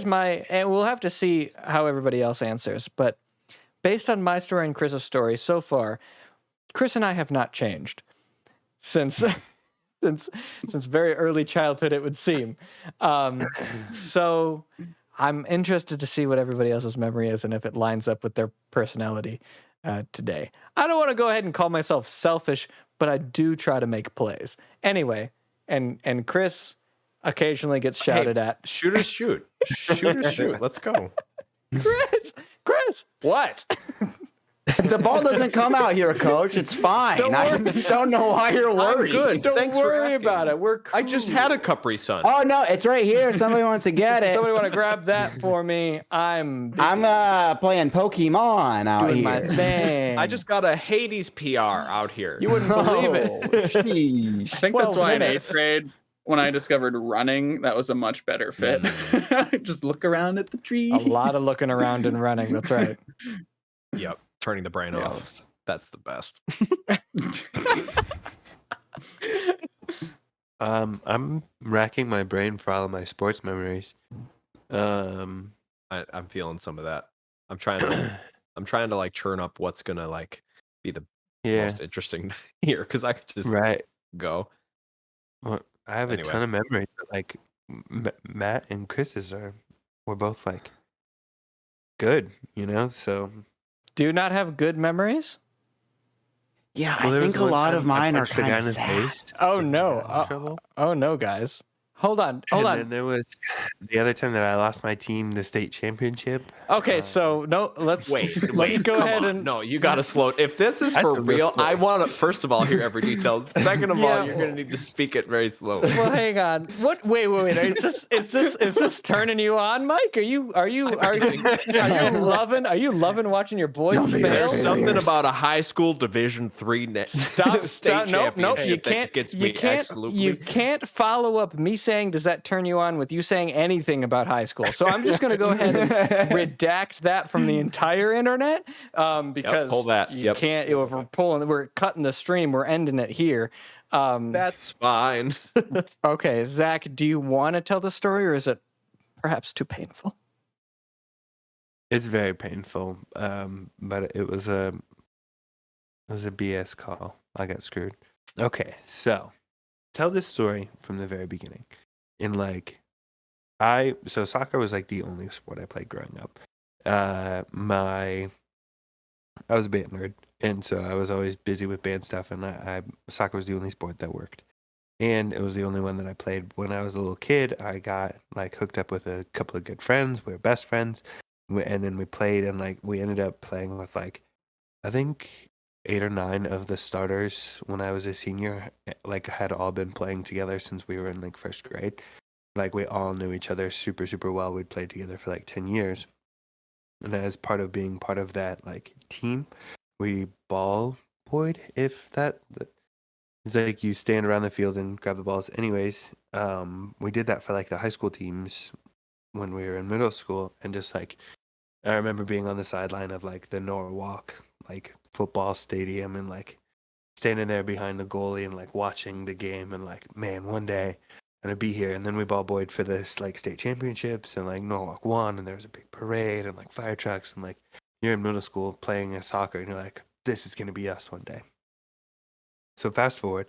my, and we'll have to see how everybody else answers, but based on my story and Chris's story so far, Chris and I have not changed since very early childhood, it would seem. So I'm interested to see what everybody else's memory is and if it lines up with their personality today. I don't want to go ahead and call myself selfish, but I do try to make plays. Anyway, and Chris occasionally gets shouted at. Shooters shoot. Shooters shoot. Let's go. Chris, what? The ball doesn't come out here, Coach. It's fine. I don't know why you're worried. good. Don't Thanks for worry asking. about it. We're cool. I just had a Capri Sun. Oh no, it's right here. Somebody wants to get it. Somebody want to grab that for me? I'm busy I'm playing Pokemon out doing here. my thing. I just got a Hades PR out here. You wouldn't believe it. Sheesh. I think that's 12 why in minutes. 8th grade, when I discovered running, that was a much better fit. Just look around at the trees. A lot of looking around and running. That's right. Yep, turning the brain off. Yes. That's the best. I'm racking my brain for all of my sports memories. I'm feeling some of that. I'm trying to like churn up what's gonna like be the Yeah, most interesting here because I could just right. go. Well, I have a Anyway. ton of memories. But like Matt and Chris's were both like good, So Do you not have good memories? Yeah, well, I there was think a one lot time of I mine are punched a guy kind in of his sad. face Oh and no. got in trouble. Oh no, guys. Hold on. And then there was the other time that I lost my team the state championship. Okay, so no, let's go Come ahead on. and No, you gotta slow. If this is That's for a real real, story. I want to first of all hear every detail. Second of Yeah, all, you're gonna need to speak it very slowly. well, hang on. What? Wait. Is this turning you on, Mike? Are you loving watching your boys Don't be fail? There's something about a high school Division III state Nope. championship You that can't. gets You me can't. absolutely. You can't follow up me saying, "Does that turn you on?" with you saying anything about high school. So I'm just going to go ahead and redact that from the entire internet because pull that. you Yep. can't. We're cutting the stream. We're ending it here. That's fine. Okay, Zach, do you want to tell the story, or is it perhaps too painful? It's very painful, but it was a BS call. I got screwed. Okay, so tell this story from the very beginning. So soccer was like the only sport I played growing up. I was a band nerd, and so I was always busy with band stuff, and soccer was the only sport that worked. And it was the only one that I played. When I was a little kid, I got like hooked up with a couple of good friends. We were best friends. And then we played, and like we ended up playing with like, I think 8 or 9 of the starters when I was a senior, like had all been playing together since we were in like first grade. Like we all knew each other super, super well. We'd played together for like 10 years. And as part of being part of that like team, we ball boyed, if that. It's like you stand around the field and grab the balls. Anyways, we did that for like the high school teams when we were in middle school, and just like I remember being on the sideline of like the Norwalk like football stadium and like standing there behind the goalie and like watching the game and like, man, one day I'm gonna be here. And then we ball boyed for this like state championships, and like Norwalk won, and there was a big parade and like fire trucks, and like you're in middle school playing soccer and you're like, this is gonna be us one day. So fast forward,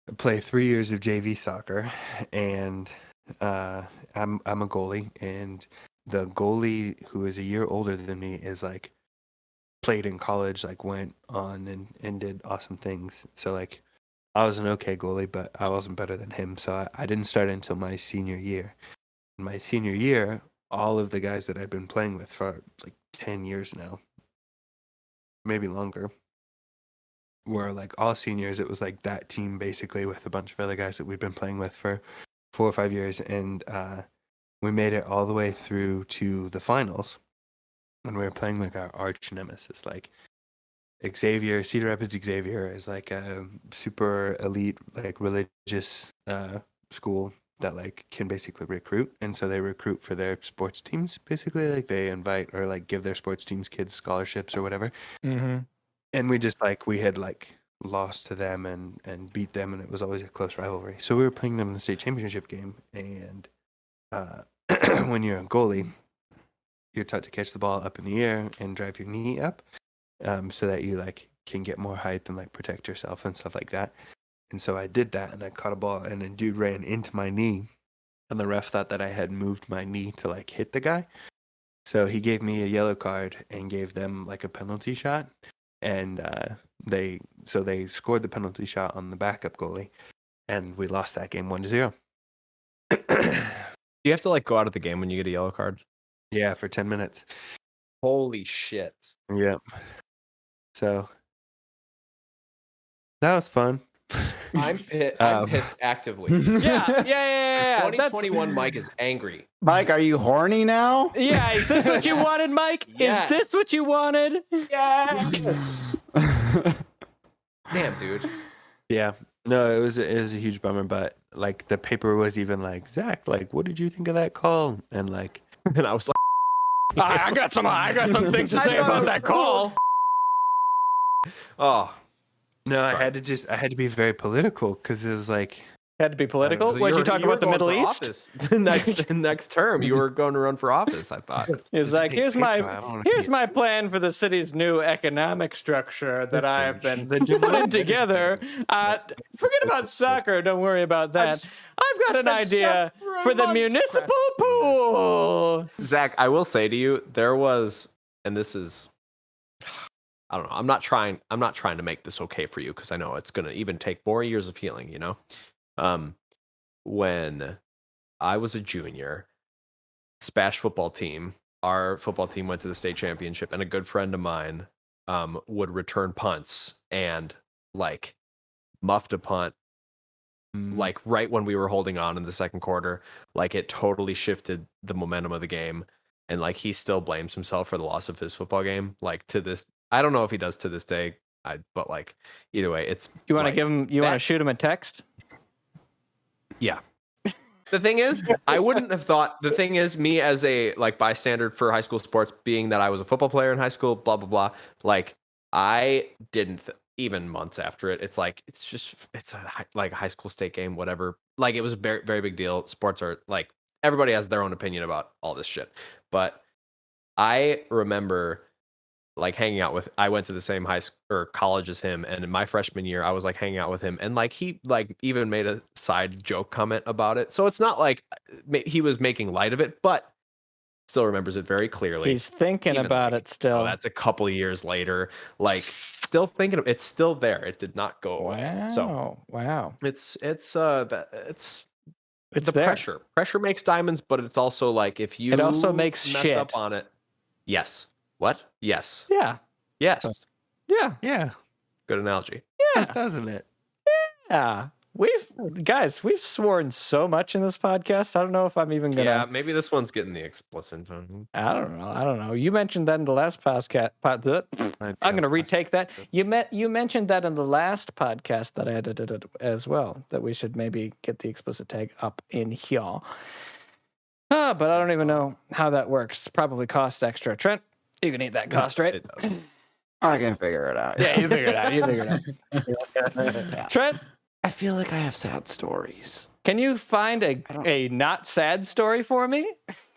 I play 3 years of JV soccer, and I'm a goalie, and the goalie who is a year older than me is like played in college, like went on and did awesome things. So like I was an okay goalie, but I wasn't better than him. So I didn't start until my senior year. In my senior year, all of the guys that I've been playing with for like 10 years now, maybe longer, were like all seniors. It was like that team basically with a bunch of other guys that we've been playing with for 4 or 5 years. And we made it all the way through to the finals. And we were playing like our arch nemesis, like Xavier. Cedar Rapids Xavier is like a super elite, like religious school that like can basically recruit. And so they recruit for their sports teams, basically. Like they invite or like give their sports teams kids scholarships or whatever. Mm-hmm. And we just like, we had like lost to them and beat them, and it was always a close rivalry. So we were playing them in the state championship game, and when you're a goalie, you're taught to catch the ball up in the air and drive your knee up, so that you like can get more height and like protect yourself and stuff like that. And so I did that, and I caught a ball, and a dude ran into my knee, and the ref thought that I had moved my knee to like hit the guy. So he gave me a yellow card and gave them like a penalty shot. And they scored the penalty shot on the backup goalie, and we lost that game 1-0. Do you have to like go out of the game when you get a yellow card? Yeah, for 10 minutes. Holy shit. Yep. So that was fun. I'm pissed actively. Yeah. 2021 Mike is angry. Mike, are you horny now? Yeah, is this what you wanted, Mike? Yes. Is this what you wanted? Yes. Damn, dude. Yeah. No, it was a huge bummer, but like the paper was even like, Zach, like, what did you think of that call? And like, And I was like, I got some things to say about that call. oh, no, I Sorry. had to be very political because it was like, Had to be political. So What'd you talk were about the going Middle for East? office. next term, you were going to run for office, I thought. He's like, Hey, here's I don't my wanna here's hear- my plan for the city's new economic structure that I have been The putting democratic- together. Forget about soccer. Don't worry about that. I've got an idea for the municipal pool. Zach, I will say to you, there was, and this is, I don't know. I'm not trying to make this okay for you because I know it's gonna even take more years of healing. You know, when I was a junior, Spash football team, our football team went to the state championship, and a good friend of mine would return punts and like muffed a punt like right when we were holding on in the second quarter. Like it totally shifted the momentum of the game, and like he still blames himself for the loss of his football game. Like to this, I don't know if he does to this day. But like either way, it's You want to like, give him? You want to that- shoot him a text? yeah. The thing is, I wouldn't have thought. The thing is, me as a like bystander for high school sports, being that I was a football player in high school, blah blah blah. Like I didn't even months after it. It's like it's a like a high school state game, whatever. Like it was a very very big deal. Sports are like everybody has their own opinion about all this shit. But I remember like hanging out with, I went to the same high school or college as him, and in my freshman year I was like hanging out with him, and like he like even made a side joke comment about it. So it's not like he was making light of it, but still remembers it very clearly. He's thinking Even, about like, it still. Oh, that's a couple of years later, like still thinking of it's still there. It did not go away. wow. So Wow. it's It's the there. pressure makes diamonds, but it's also like if you It also makes mess shit. up on it. Yes. What? Yes. Yeah. Yes. Yeah. yeah, Good analogy. yes, doesn't it? Yeah. We've sworn so much in this podcast. I don't know if I'm even gonna. Yeah, maybe this one's getting the explicit tone. I don't know. You mentioned that in the last podcast. I'm going to retake that. You mentioned that in the last podcast that I edited as well, that we should maybe get the explicit tag up in here. But I don't even know how that works. Probably costs extra. Trent, you can eat that cost, right? It does. I can figure it out. Yeah, you figure it out. Trent, I feel like I have sad stories. can you find a not sad story for me?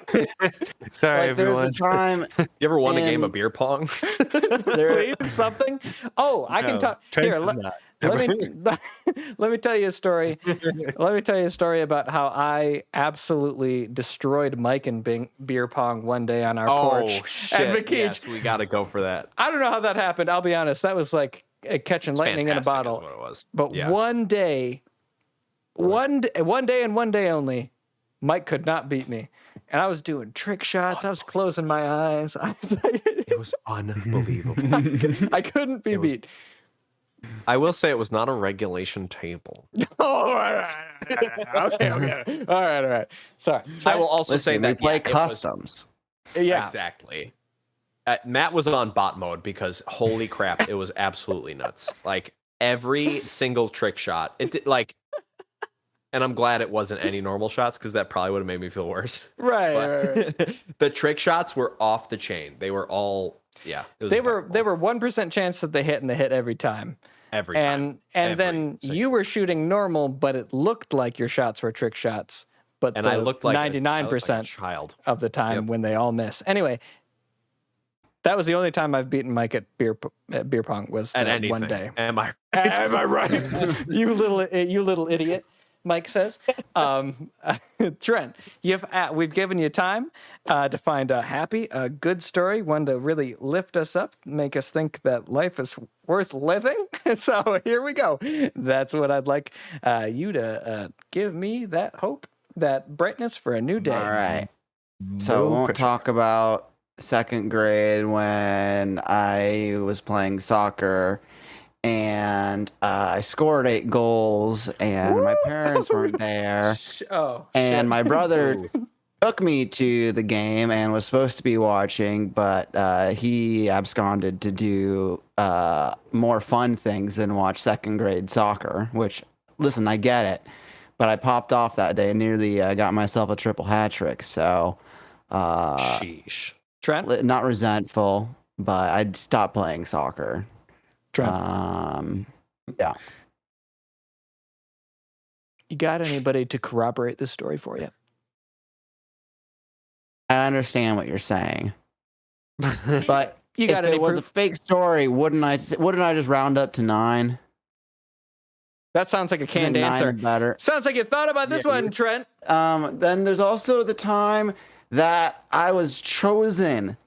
Sorry, Like there's everyone. a time You ever won a game of And- beer pong? Please, something. Oh, I can No, talk. Trent Here, does let me tell you a story. Let me tell you a story about how I absolutely destroyed Mike in beer pong one day on our porch at McKeach. Yes, we got to go for that. I don't know how that happened. I'll be honest. That was like catching It's lightning in a fantastic is bottle. what it was. But Yeah. one day and one day only, Mike could not beat me. And I was doing trick shots. I was closing my eyes. I was like, It was unbelievable. I couldn't be was- beat. I will say it was not a regulation table. Oh, all right. Okay. All right. Sorry. I will also say Listen, we that play it was- customs. Yeah. Exactly. Matt was on bot mode because holy crap, it was absolutely nuts. Like every single trick shot, it did like, and I'm glad it wasn't any normal shots because that probably would have made me feel worse. Right. But the trick shots were off the chain. They were all, yeah. It was They were impeccable. 1% chance that they hit, and they hit every time. every time. And Every then single you were shooting normal, but it looked like your shots were trick shots. But and I looked like 99% a child. of the time Yep. when they all miss. Anyway, that was the only time I've beaten Mike at beer pong was At that anything. one day. Am I? Am I right? you little idiot. Mike says, Trent, we've given you time to find a happy, a good story, one to really lift us up, make us think that life is worth living. So here we go. That's what I'd like you to give me, that hope, that brightness for a new day. All right. So I won't talk about second grade when I was playing soccer, and I scored 8 goals, and my parents weren't there, and my brother took me to the game and was supposed to be watching, but he absconded to do more fun things than watch second grade soccer, which, listen, I get it, but I popped off that day and nearly got myself a triple hat trick, so Sheesh. Trent? not resentful, but I'd stop playing soccer. Trent. Yeah. You got anybody to corroborate this story for you? I understand what you're saying, but You got if any it was a proof? fake story, wouldn't I just round up to 9? That sounds like a canned Isn't 9 answer. better. Sounds like you thought about this one, Trent. Then there's also the time that I was chosen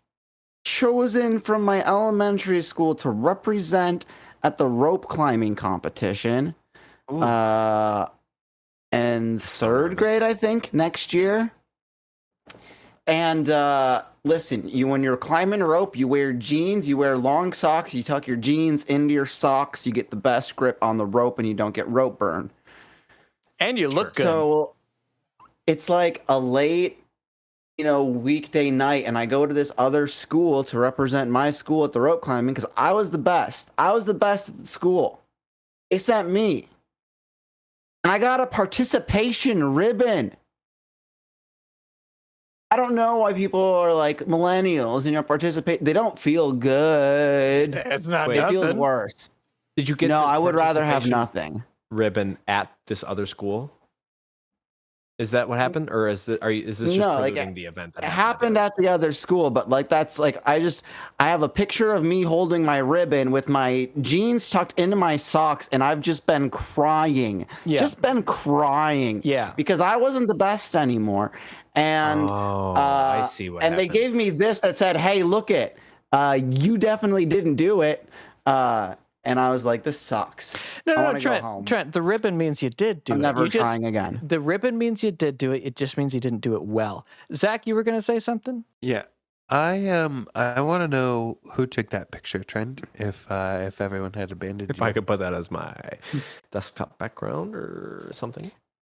from my elementary school to represent at the rope climbing competition. In 3rd grade, I think, next year. And listen, when you're climbing rope, you wear jeans, you wear long socks, you tuck your jeans into your socks, you get the best grip on the rope, and you don't get rope burn. And you look good. So it's like a late, weekday night, and I go to this other school to represent my school at the rope climbing because I was the best. I was the best at the school. They sent me. And I got a participation ribbon. I don't know why people are like millennials and participate. They don't feel good. It's not It feels worse. Did you get? No, this I would rather have participation nothing. ribbon at this other school? Is that what happened, or is this just No, like, promoting the event? It happened at the other school, but that's I have a picture of me holding my ribbon with my jeans tucked into my socks, and I've just been crying. Yeah. Just been crying. Yeah. Because I wasn't the best anymore. And I see what and happened. they gave me this that said, "Hey, look it. You definitely didn't do it." And I was like, "This sucks." No, Trent, the ribbon means you did do I'm it. never You just- trying again. The ribbon means you did do it. It just means you didn't do it well. Zach, you were going to say something? Yeah. I want to know who took that picture, Trent. If everyone had abandoned If you. I could put that as my desktop background or something.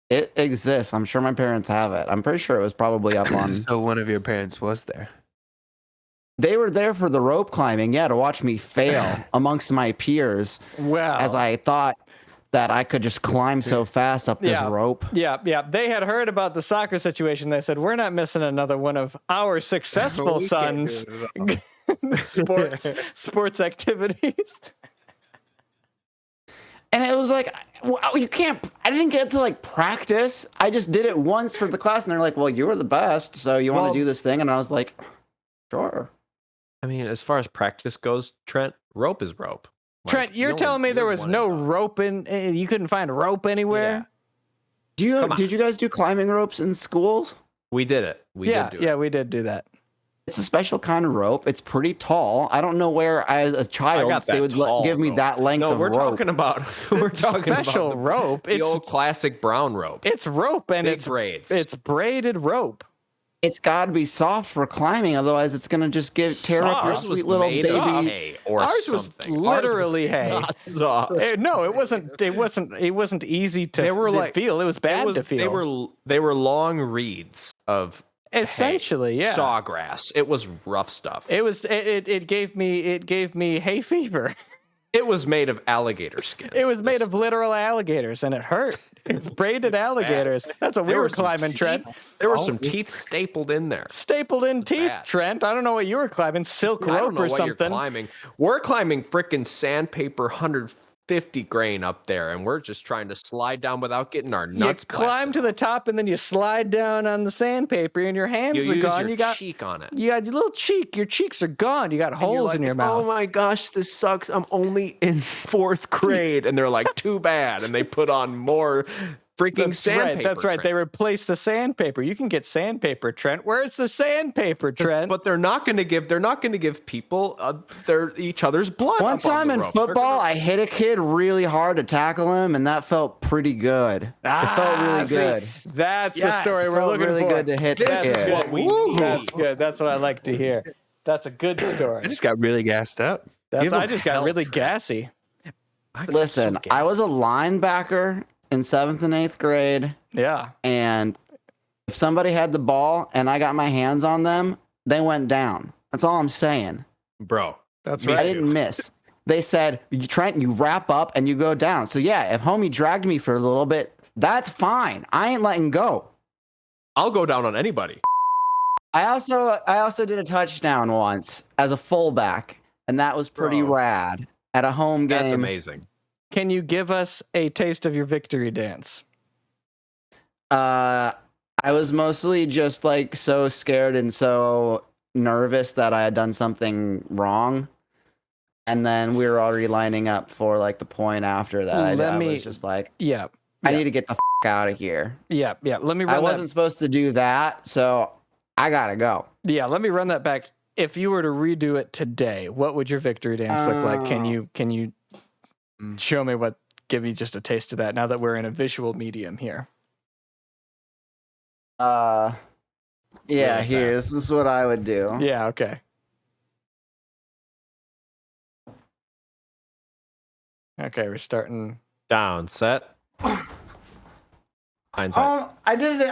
It exists. I'm sure my parents have it. I'm pretty sure it was probably up on. So one of your parents was there. They were there for the rope climbing, to watch me fail amongst my peers Wow. as I thought that I could just climb so fast up this rope. Yeah. They had heard about the soccer situation. They said, we're not missing another one of our successful We can't sons' do it sports activities. And it was like, I didn't get to practice. I just did it once for the class, and they're like, "Well, you were the best, so you want to do this thing?" And I was like, "Sure." I mean, as far as practice goes, Trent, rope is rope. Trent, you're telling me there was no rope you couldn't find rope anywhere? Did you guys do climbing ropes in schools? We did it. We did do it. We did do that. It's a special kind of rope. It's pretty tall. I don't know where, as a child, they would give me that length of we're rope. talking about Special about rope. the old classic brown rope. It's rope, and Big it's braids. It's braided rope. It's got to be soft for climbing, otherwise it's gonna just tear up your Soft? sweet little made of baby. hay or Ours was something. literally hay. Not soft. No, it wasn't. It wasn't easy to feel. It was bad to feel. They were long reeds of Essentially, hay, yeah. sawgrass. It was rough stuff. It gave me hay fever. It was made of alligator skin. It was made of literal alligators, and it hurt. It's braided alligators. That's what we were climbing, Trent. There were some teeth stapled in there. Stapled in teeth, bad. Trent. I don't know what you were climbing. Silk I don't rope know or what something. you're climbing. We're climbing frickin' sandpaper 150 grain up there, and we're just trying to slide down without getting our You nuts climb to the top, and then you slide down on the sandpaper, and your hands You are use gone. your You got cheek on it. You got your little cheek. Your cheeks are gone. You got holes in your mouth. Oh my gosh, this sucks. I'm only in 4th grade. And they're like, too bad. And they put on more freaking sandpaper. That's right. Trent. They replaced the sandpaper. You can get sandpaper, Trent. Where's the sandpaper, Trent? But they're not going to give people each other's blood. One up on time the in rope. They're football, gonna- I hit a kid really hard to tackle him, and that felt pretty good. It felt really good. That's the Yes. story we're Felt looking really for. good to hit the This is kid. what we That's need. good. That's what I like to hear. That's a good story. I just got really gassed up. I Give him just got hell, really Trent. gassy. Listen, I was a linebacker in 7th and 8th grade, Yeah. and if somebody had the ball and I got my hands on them, they went down. That's all I'm saying. Bro. That's Me right. I too. didn't miss. They said, Trent, you wrap up and you go down. So yeah, if homie dragged me for a little bit, that's fine. I ain't letting go. I'll go down on anybody. I also did a touchdown once as a fullback, and that was pretty Bro. rad at a home game. That's amazing. Can you give us a taste of your victory dance? I was mostly just like so scared and so nervous that I had done something wrong. And then we were already lining up for like the point after that. I was just like, Yeah. I need to get the out of here. Yeah. Let me run I wasn't supposed to do that, so I gotta go. let me run that back. If you were to redo it today, what would your victory dance look like? Can you show me give me just a taste of that now that we're in a visual medium here? Yeah, Really here, fast. this is what I would do. Yeah, okay. Okay, we're starting. Down, set. Hindsight. Oh, I did it!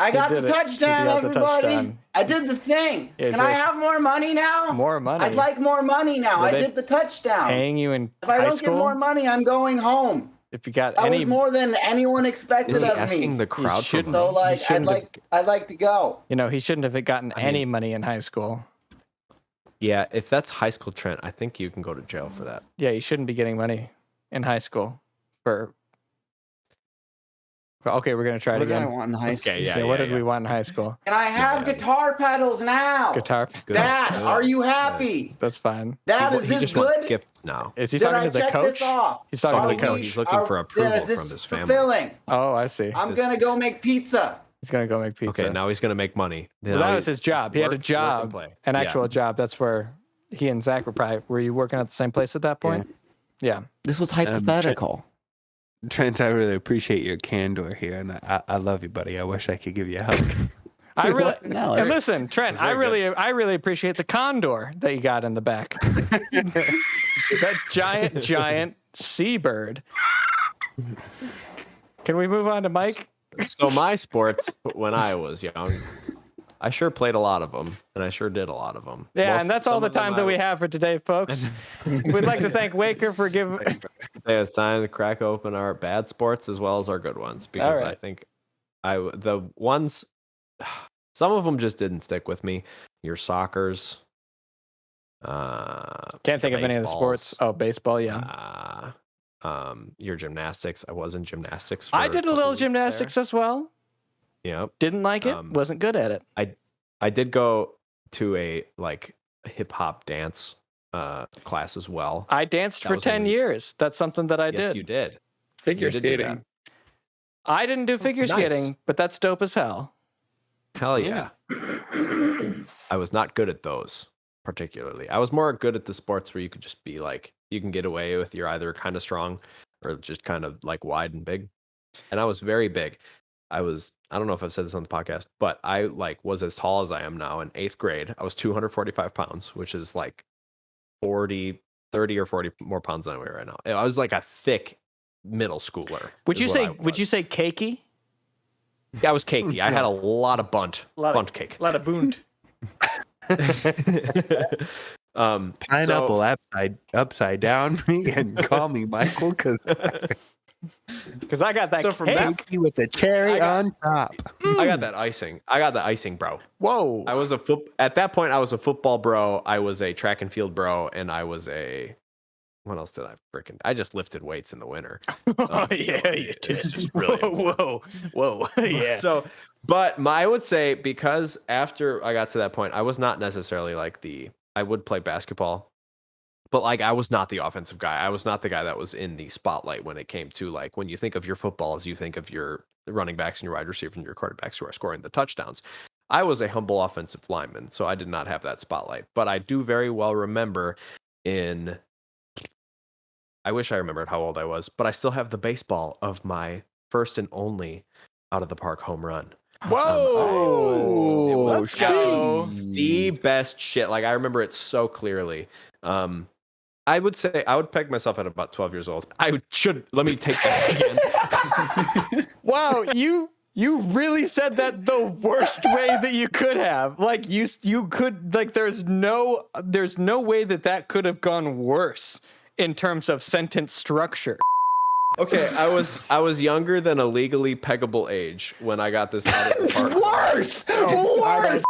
I got the did it. touchdown, You got the everybody! touchdown. I did the thing. Yeah, he's Can I very- have more money now? More money. I'd like more money now. Were I they did the touchdown. Paying you in If I high don't school? get more money, I'm going home. If you got That any, was more than anyone expected Is he of asking me. the crowd for shouldn't. money? So like, You shouldn't I'd like to go. he shouldn't have gotten I mean- any money in high school. Yeah, if that's high school, Trent, I think you can go to jail for that. Yeah, you shouldn't be getting money in high school for. Okay, we're gonna try it What did I again. want in high school? Okay, yeah. what did we want in high school? Can I have yeah. guitar pedals now? Guitar. Good. Dad, Good. are you happy? That's fine. Dad, He is this just wants good? gifts now. Is he Did talking I to the check coach? this off? He's talking Oh, to the no, coach. he's looking for approval is this from his family. fulfilling? Oh, I see. I'm gonna go make pizza. He's gonna go make pizza. Okay, now he's gonna make money. Well, that was his job. He had a job, an Yeah. actual job. That's where he and Zach were you working at the same place at that point? Yeah. This was hypothetical. Trent, I really appreciate your candor here, and I love you, buddy. I wish I could give you a hug. I really No, and listen, Trent. I very really appreciate the condor that you got in the back. That giant seabird. Can we move on to Mike? So my sports when I was young, I sure played a lot of them, and I sure did a lot of them. Yeah, and that's all the time that we have for today, folks. We'd like to thank Waker for giving. It's time to crack open our bad sports as well as our good ones, because right. I think the ones, some of them just didn't stick with me. Your soccers. Can't think of any of the sports. Oh, baseball, yeah. Your gymnastics. I was in gymnastics. I did a little gymnastics as well. Yep. Didn't like it. Wasn't good at it. I did go to a hip hop dance class as well. I danced That for was 10 in- years. That's something that I Yes, did. you did. Figure You did do skating. I didn't do figure Nice. skating, but that's dope as hell. Hell yeah. I was not good at those particularly. I was more good at the sports where you could just be like, you can get away with you're either kind of strong or just kind of like wide and big. And I was very big. I don't know if I've said this on the podcast, but I was as tall as I am now in 8th grade. I was 245 pounds, which is like 30 or 40 more pounds than I weigh right now. I was like a thick middle schooler. Would is you what say I would you was. say cakey? Yeah, I was cakey. I had a lot of bunt cake. A lot of boont. Pineapple upside down me and call me Michael because Because I got that So from cake. that- with the cherry on top. I got that icing. I got the icing, bro. Whoa. I was at that point. I was a football bro. I was a track and field bro, and I was a. What else did I freaking? I just lifted weights in the winter. Oh, yeah, you did. It's just brilliant. Whoa. Yeah. So, but I would say because after I got to that point, I was not necessarily I would play basketball, but I was not the offensive guy. I was not the guy that was in the spotlight when it came to when you think of your footballs, you think of your running backs and your wide receiver and your quarterbacks who are scoring the touchdowns. I was a humble offensive lineman, so I did not have that spotlight. But I do very well remember I wish I remembered how old I was, but I still have the baseball of my first and only out of the park home run. Whoa! Let's go. The best shit. Like I remember it so clearly. I would say I would peg myself at about 12 years old. Let me take that again. Wow, you really said that the worst way that you could have. Like you could, like there's no way that could have gone worse in terms of sentence structure. Okay, I was younger than a legally peggable age when I got this out of the park. Worse! Worse!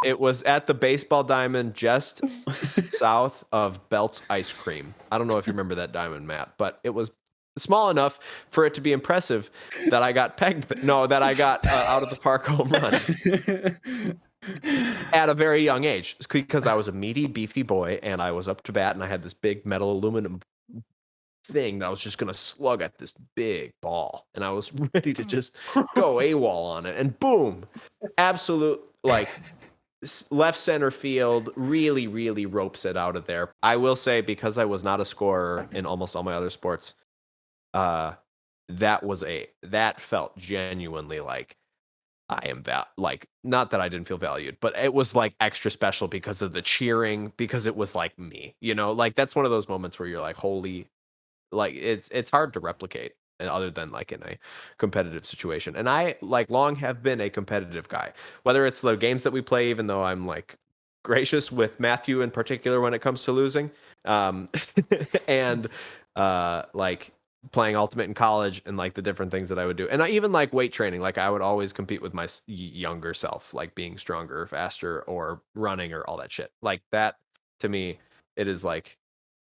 It was at the baseball diamond just south of Belt's Ice Cream. I don't know if you remember that diamond, Matt, but it was small enough for it to be impressive that I got that I got out of the park home run at a very young age because I was a meaty, beefy boy and I was up to bat and I had this big metal aluminum thing that I was just going to slug at this big ball and I was ready to just go AWOL on it and boom, absolute like left center field really, really ropes it out of there. I will say because I was not a scorer in almost all my other sports, that felt genuinely like I am not that I didn't feel valued, but it was like extra special because of the cheering, because it was like me, like that's one of those moments where you're like, holy, like it's hard to replicate and other than like in a competitive situation. And I like long have been a competitive guy, whether it's the games that we play, even though I'm like gracious with Matthew in particular when it comes to losing, and like playing Ultimate in college and like the different things that I would do. And I even like weight training, like I would always compete with my younger self, like being stronger, faster, or running or all that shit. Like that to me, it is like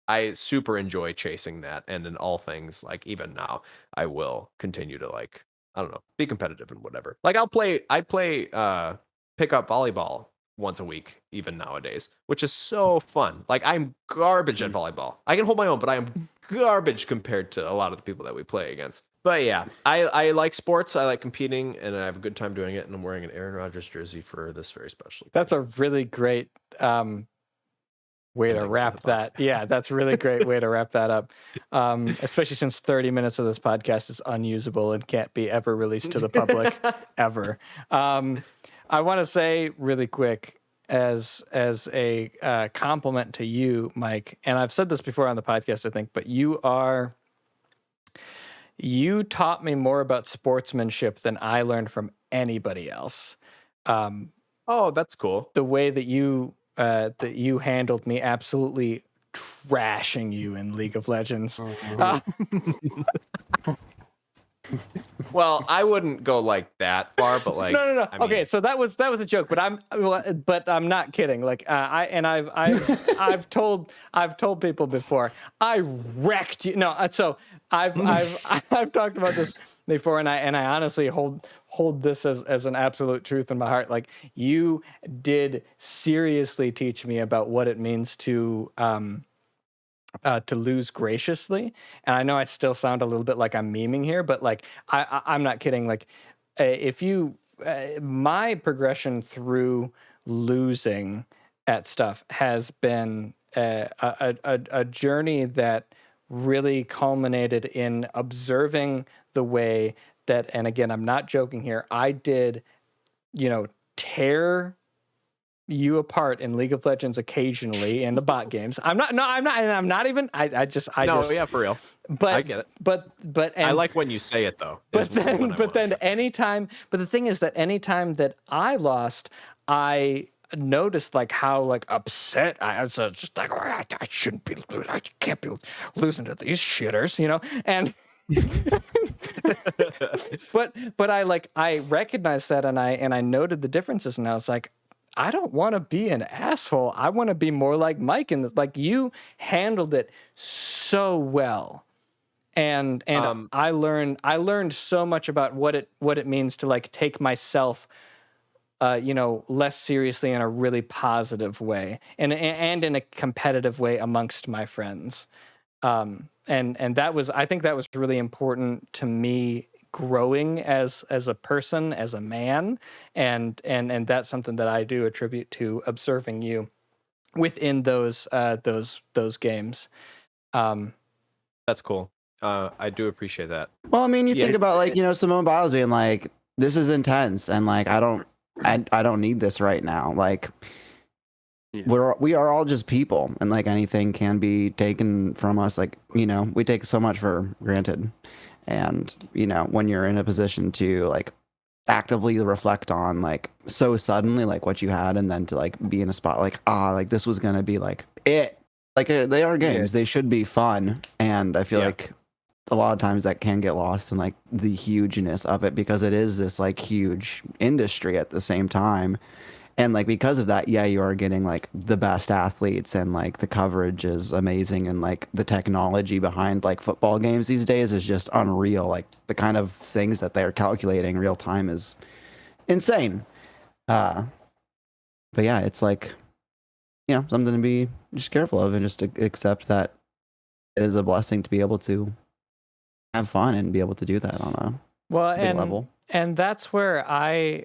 I super enjoy chasing that, and in all things, like even now, I will continue to like I don't know, be competitive and whatever. Like I play pickup volleyball once a week, even nowadays, which is so fun. Like I'm garbage at volleyball. I can hold my own, but I am garbage compared to a lot of the people that we play against. But yeah, I like sports. I like competing, and I have a good time doing it. And I'm wearing an Aaron Rodgers jersey for this very special. That's a really great way to wrap that. Yeah, that's a really great way to wrap that up. Especially since 30 minutes of this podcast is unusable and can't be ever released to the public ever. I want to say really quick as a compliment to you, Mike, and I've said this before on the podcast, I think, but you taught me more about sportsmanship than I learned from anybody else. Oh, that's cool. The way that you handled me absolutely trashing you in League of Legends. Well, I wouldn't go like that far, but like no. Okay, so that was a joke, but I'm not kidding. Like I've told people before I wrecked you. No, so I've talked about this before, and I honestly hold this as an absolute truth in my heart. Like you did seriously teach me about what it means to lose graciously. And I know I still sound a little bit like I'm memeing here, but like I'm not kidding. Like if you my progression through losing at stuff has been a journey that really culminated in observing the way that, and again, I'm not joking here, I did, tear you apart in League of Legends occasionally in the bot games. I'm not, and I'm not even, yeah, for real. But I get it. But I like when you say it though. But then anytime the thing is that anytime that I lost, I noticed like how like upset I was, just like, I shouldn't be, I can't be losing to these shitters, and but I recognized that and I noted the differences, and I was like, I don't want to be an asshole. I want to be more like Mike, and like you handled it so well. And I learned so much about what it means to like take myself less seriously in a really positive way and in a competitive way amongst my friends. And I think that was really important to me growing as a person, as a man, and that's something that I do attribute to observing you within those games. That's cool. I do appreciate that. Well, I mean, you think about like, Simone Biles being like, this is intense, and like I don't need this right now. Like we are all just people, and like anything can be taken from us. Like, you know, we take so much for granted, and you know, when you're in a position to like actively reflect on like so suddenly like what you had, and then to like be in a spot like like this was gonna be like it. Like they are games, they should be fun, and I feel like a lot of times that can get lost in like the hugeness of it, because it is this like huge industry at the same time. And like because of that, yeah, you are getting like the best athletes, and like the coverage is amazing, and like the technology behind like football games these days is just unreal. Like the kind of things that they're calculating real time is insane. But yeah, it's like, you know, something to be just careful of, and just to accept that it is a blessing to be able to have fun and be able to do that on a big level. And that's where I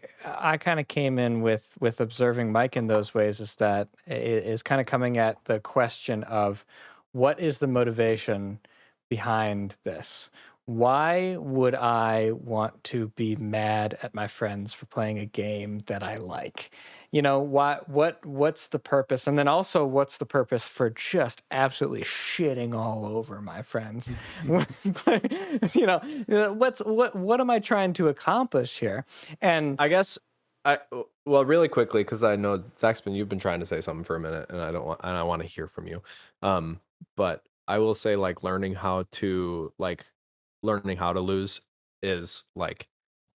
kind of came in with observing Mike in those ways, is that it is kind of coming at the question of what is the motivation behind this? Why would I want to be mad at my friends for playing a game that I like? You know, what's the purpose? And then also, what's the purpose for just absolutely shitting all over my friends? You know, what am I trying to accomplish here? And I guess really quickly, because I know Zaxman, you've been trying to say something for a minute, and I want to hear from you. But I will say, like, learning how to lose is like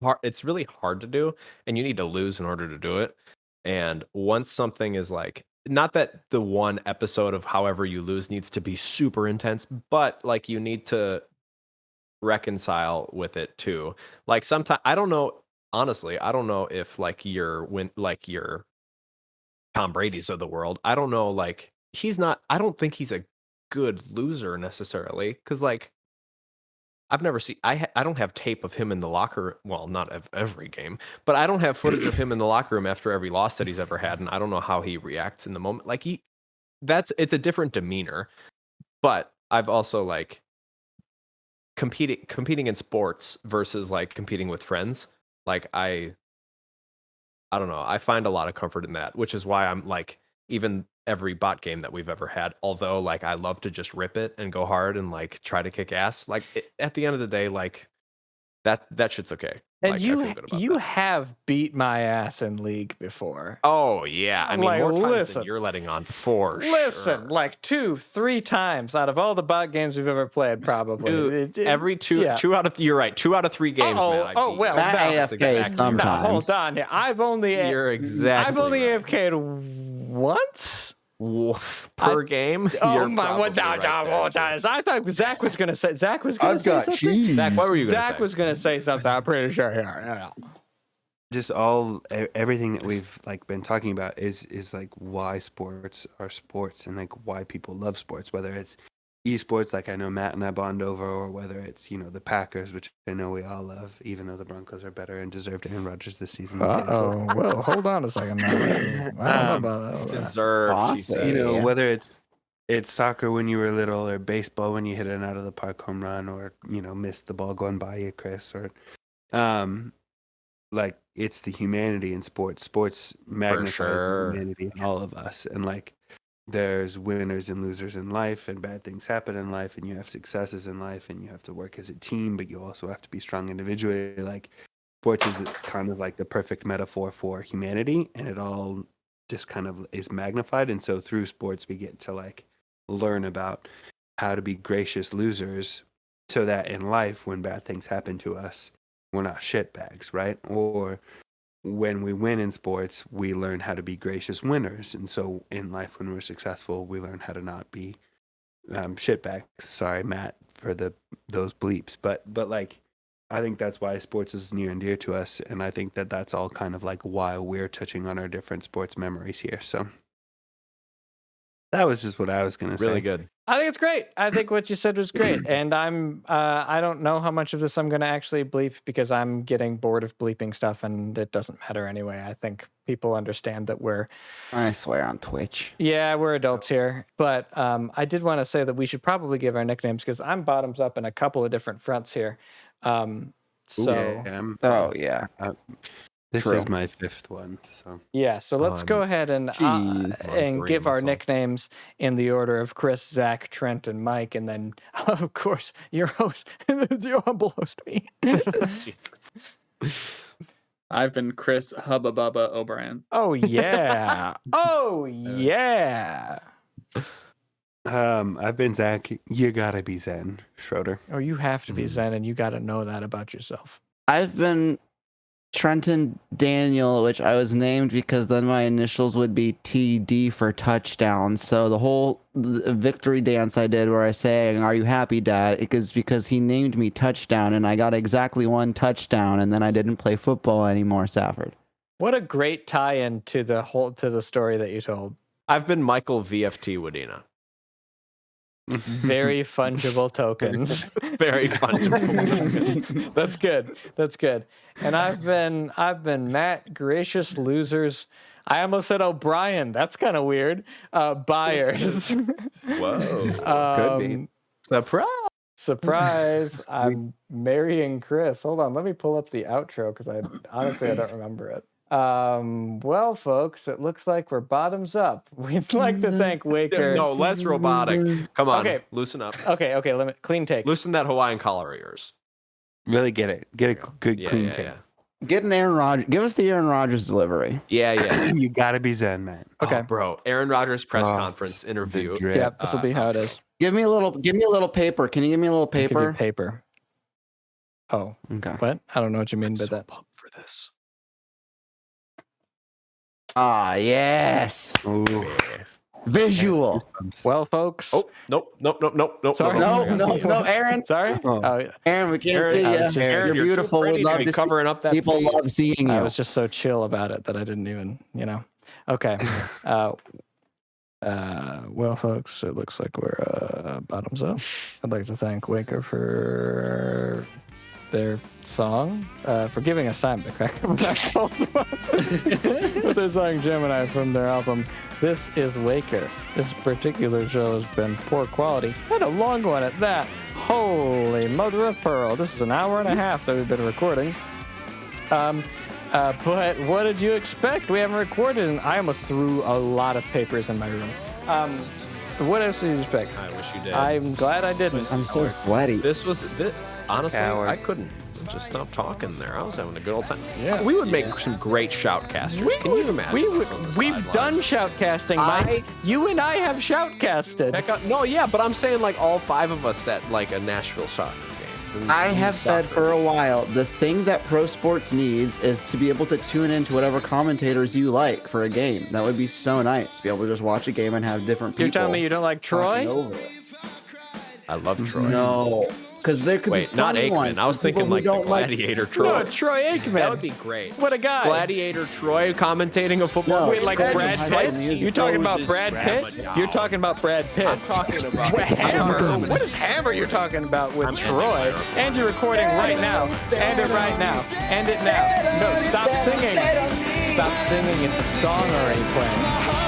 hard. It's really hard to do, and you need to lose in order to do it. And once something is like, not that the one episode of however you lose needs to be super intense, but like you need to reconcile with it too. Like sometimes I don't know, honestly, I don't know if like your Tom Brady's of the world. I don't know, like I don't think he's a good loser necessarily, because like I've never seen. I don't have tape of him in the locker. Well, not of every game, but I don't have footage of him in the locker room after every loss that he's ever had, and I don't know how he reacts in the moment. Like it's a different demeanor. But I've also like competing in sports versus like competing with friends. Like I don't know. I find a lot of comfort in that, which is why I'm like, even every bot game that we've ever had, although like I love to just rip it and go hard and like try to kick ass, like at the end of the day, like that shit's okay. And like, I feel good about you that. have beat my ass in League before. Oh yeah, I mean, like, more times listen, than you're letting on for listen, sure. like 2-3 times out of all the bot games we've ever played, probably. Dude, every two out of, you're right, 2 out of 3 games. Man, Well, that AFK sometimes. No, hold on here. I've only AFK'd once per game. Oh my! What? I thought Zach was gonna say. Zach was gonna say something. Cheese. Zach, what were you gonna say? Zach was gonna say something. I'm pretty sure here. Just everything that we've like been talking about is like why sports are sports, and like why people love sports, whether it's esports like I know Matt and I bond over, or whether it's, you know, the Packers, which I know we all love, even though the Broncos are better and deserved Aaron Rodgers this season. Well, hold on a second. I don't know about that. Deserved, she said. You know, whether it's soccer when you were little, or baseball when you hit an out of the park home run, or, you know, missed the ball going by you, Chris, or like it's the humanity in sports. Sports magnifies the humanity in all of us, and like there's winners and losers in life, and bad things happen in life, and you have successes in life, and you have to work as a team, but you also have to be strong individually. Like sports is kind of like the perfect metaphor for humanity, and it all just kind of is magnified. And so through sports we get to like learn about how to be gracious losers, so that in life when bad things happen to us, we're not shitbags, right? Or when we win in sports, we learn how to be gracious winners. And so in life, when we're successful, we learn how to not be shitbags. Sorry, Matt, for those bleeps. But like, I think that's why sports is near and dear to us. And I think that that's all kind of like why we're touching on our different sports memories here. So that was just what I was going to say. Really good. I think it's great. I think what you said was great. And I don't know how much of this I'm going to actually bleep, because I'm getting bored of bleeping stuff, and it doesn't matter anyway. I think people understand that I swear on Twitch. Yeah, we're adults here. But I did want to say that we should probably give our nicknames, because I'm bottoms up in a couple of different fronts here. So Oh yeah. This True. is my 5th one. So so let's go ahead and Jeez. give our myself. nicknames in the order of Chris, Zach, Trent, and Mike, and then of course your host, your humble host, me. Jesus. I've been Chris Hubba Bubba O'Brien. Oh yeah. Oh yeah. I've been Zach. You gotta be Zen Schroeder. Oh, you have to be Zen, and you got to know that about yourself. I've been Trenton Daniel, which I was named because then my initials would be TD for touchdown. So the whole victory dance I did where I sang, "Are you happy, Dad?" It was because he named me touchdown, and I got exactly 1 touchdown, and then I didn't play football anymore, Safford. What a great tie-in to the story that you told. I've been Michael VFT Wadena. Very fungible tokens. Very fungible. That's good. That's good. And I've been Matt Gracious Losers. I almost said O'Brien. That's kind of weird. Byers. Whoa. Could be. Surprise. I'm marrying Chris. Hold on. Let me pull up the outro because I don't remember it. Well, folks, it looks like we're bottoms up. We'd like to thank Waker. No, less robotic. Come on. Okay. Loosen up. Okay. Clean take. Loosen that Hawaiian collar of yours. Really get it. Get a good clean take. Get an Aaron Rodgers. Give us the Aaron Rodgers delivery. Yeah. You gotta be Zen, man. Okay. Oh, bro. Aaron Rodgers press conference interview. Yeah, this will be how it is. Give me a little paper. Can you give me a little I'll give you paper? paper. Oh, Okay. what? I don't know what you mean by So that. pumped for this. Ah, yes. Ooh. Visual. Well, folks. Oh, nope. Sorry. No, no. Aaron. Sorry. Oh. Oh, Aaron, we can't Aaron, see I you. was just- You're beautiful. We'd love to see covering up that people face. love seeing I you. was just so chill about it that I didn't even, Okay. Well, folks, it looks like we're bottoms up. I'd like to thank Waker for their song, for giving us time to crack up with their song Gemini from their album This Is Waker. This particular show has been poor quality and a long one at that. Holy mother of pearl. This is an hour and a half that we've been recording. But what did you expect? We haven't recorded, and I almost threw a lot of papers in my room. What else did you expect? I wish you did. I'm glad I didn't. I'm so sweaty. This. Honestly, Coward. I couldn't just stop talking there. I was having a good old time. Yeah. We would make some great shoutcasters. Can you imagine? us on the We've done sidelines? shoutcasting, Mike. You and I have shoutcasted. Heck, no, yeah, but I'm saying like all 5 of us at like a Nashville soccer game. I have said for a while, the thing that pro sports needs is to be able to tune into whatever commentators you like for a game. That would be so nice to be able to just watch a game and have different people. You're telling me you don't like talking Troy? over it. I love Troy. No, because there could Wait, be not funny Aikman. ones I was for people thinking who like the don't Gladiator Troy. No, Troy Aikman. That would be great. What a guy. Gladiator Troy commentating a football No, Wait, game. like Troy Brad from High Pitt? School Musical. You talking about Brad Pitt? You're talking about Brad Pitt. I'm talking about Hammer. What is Hammer you're talking about with Troy? And you're recording right now. End it right now. End it now. No, stop singing. Stop singing. It's a song already playing.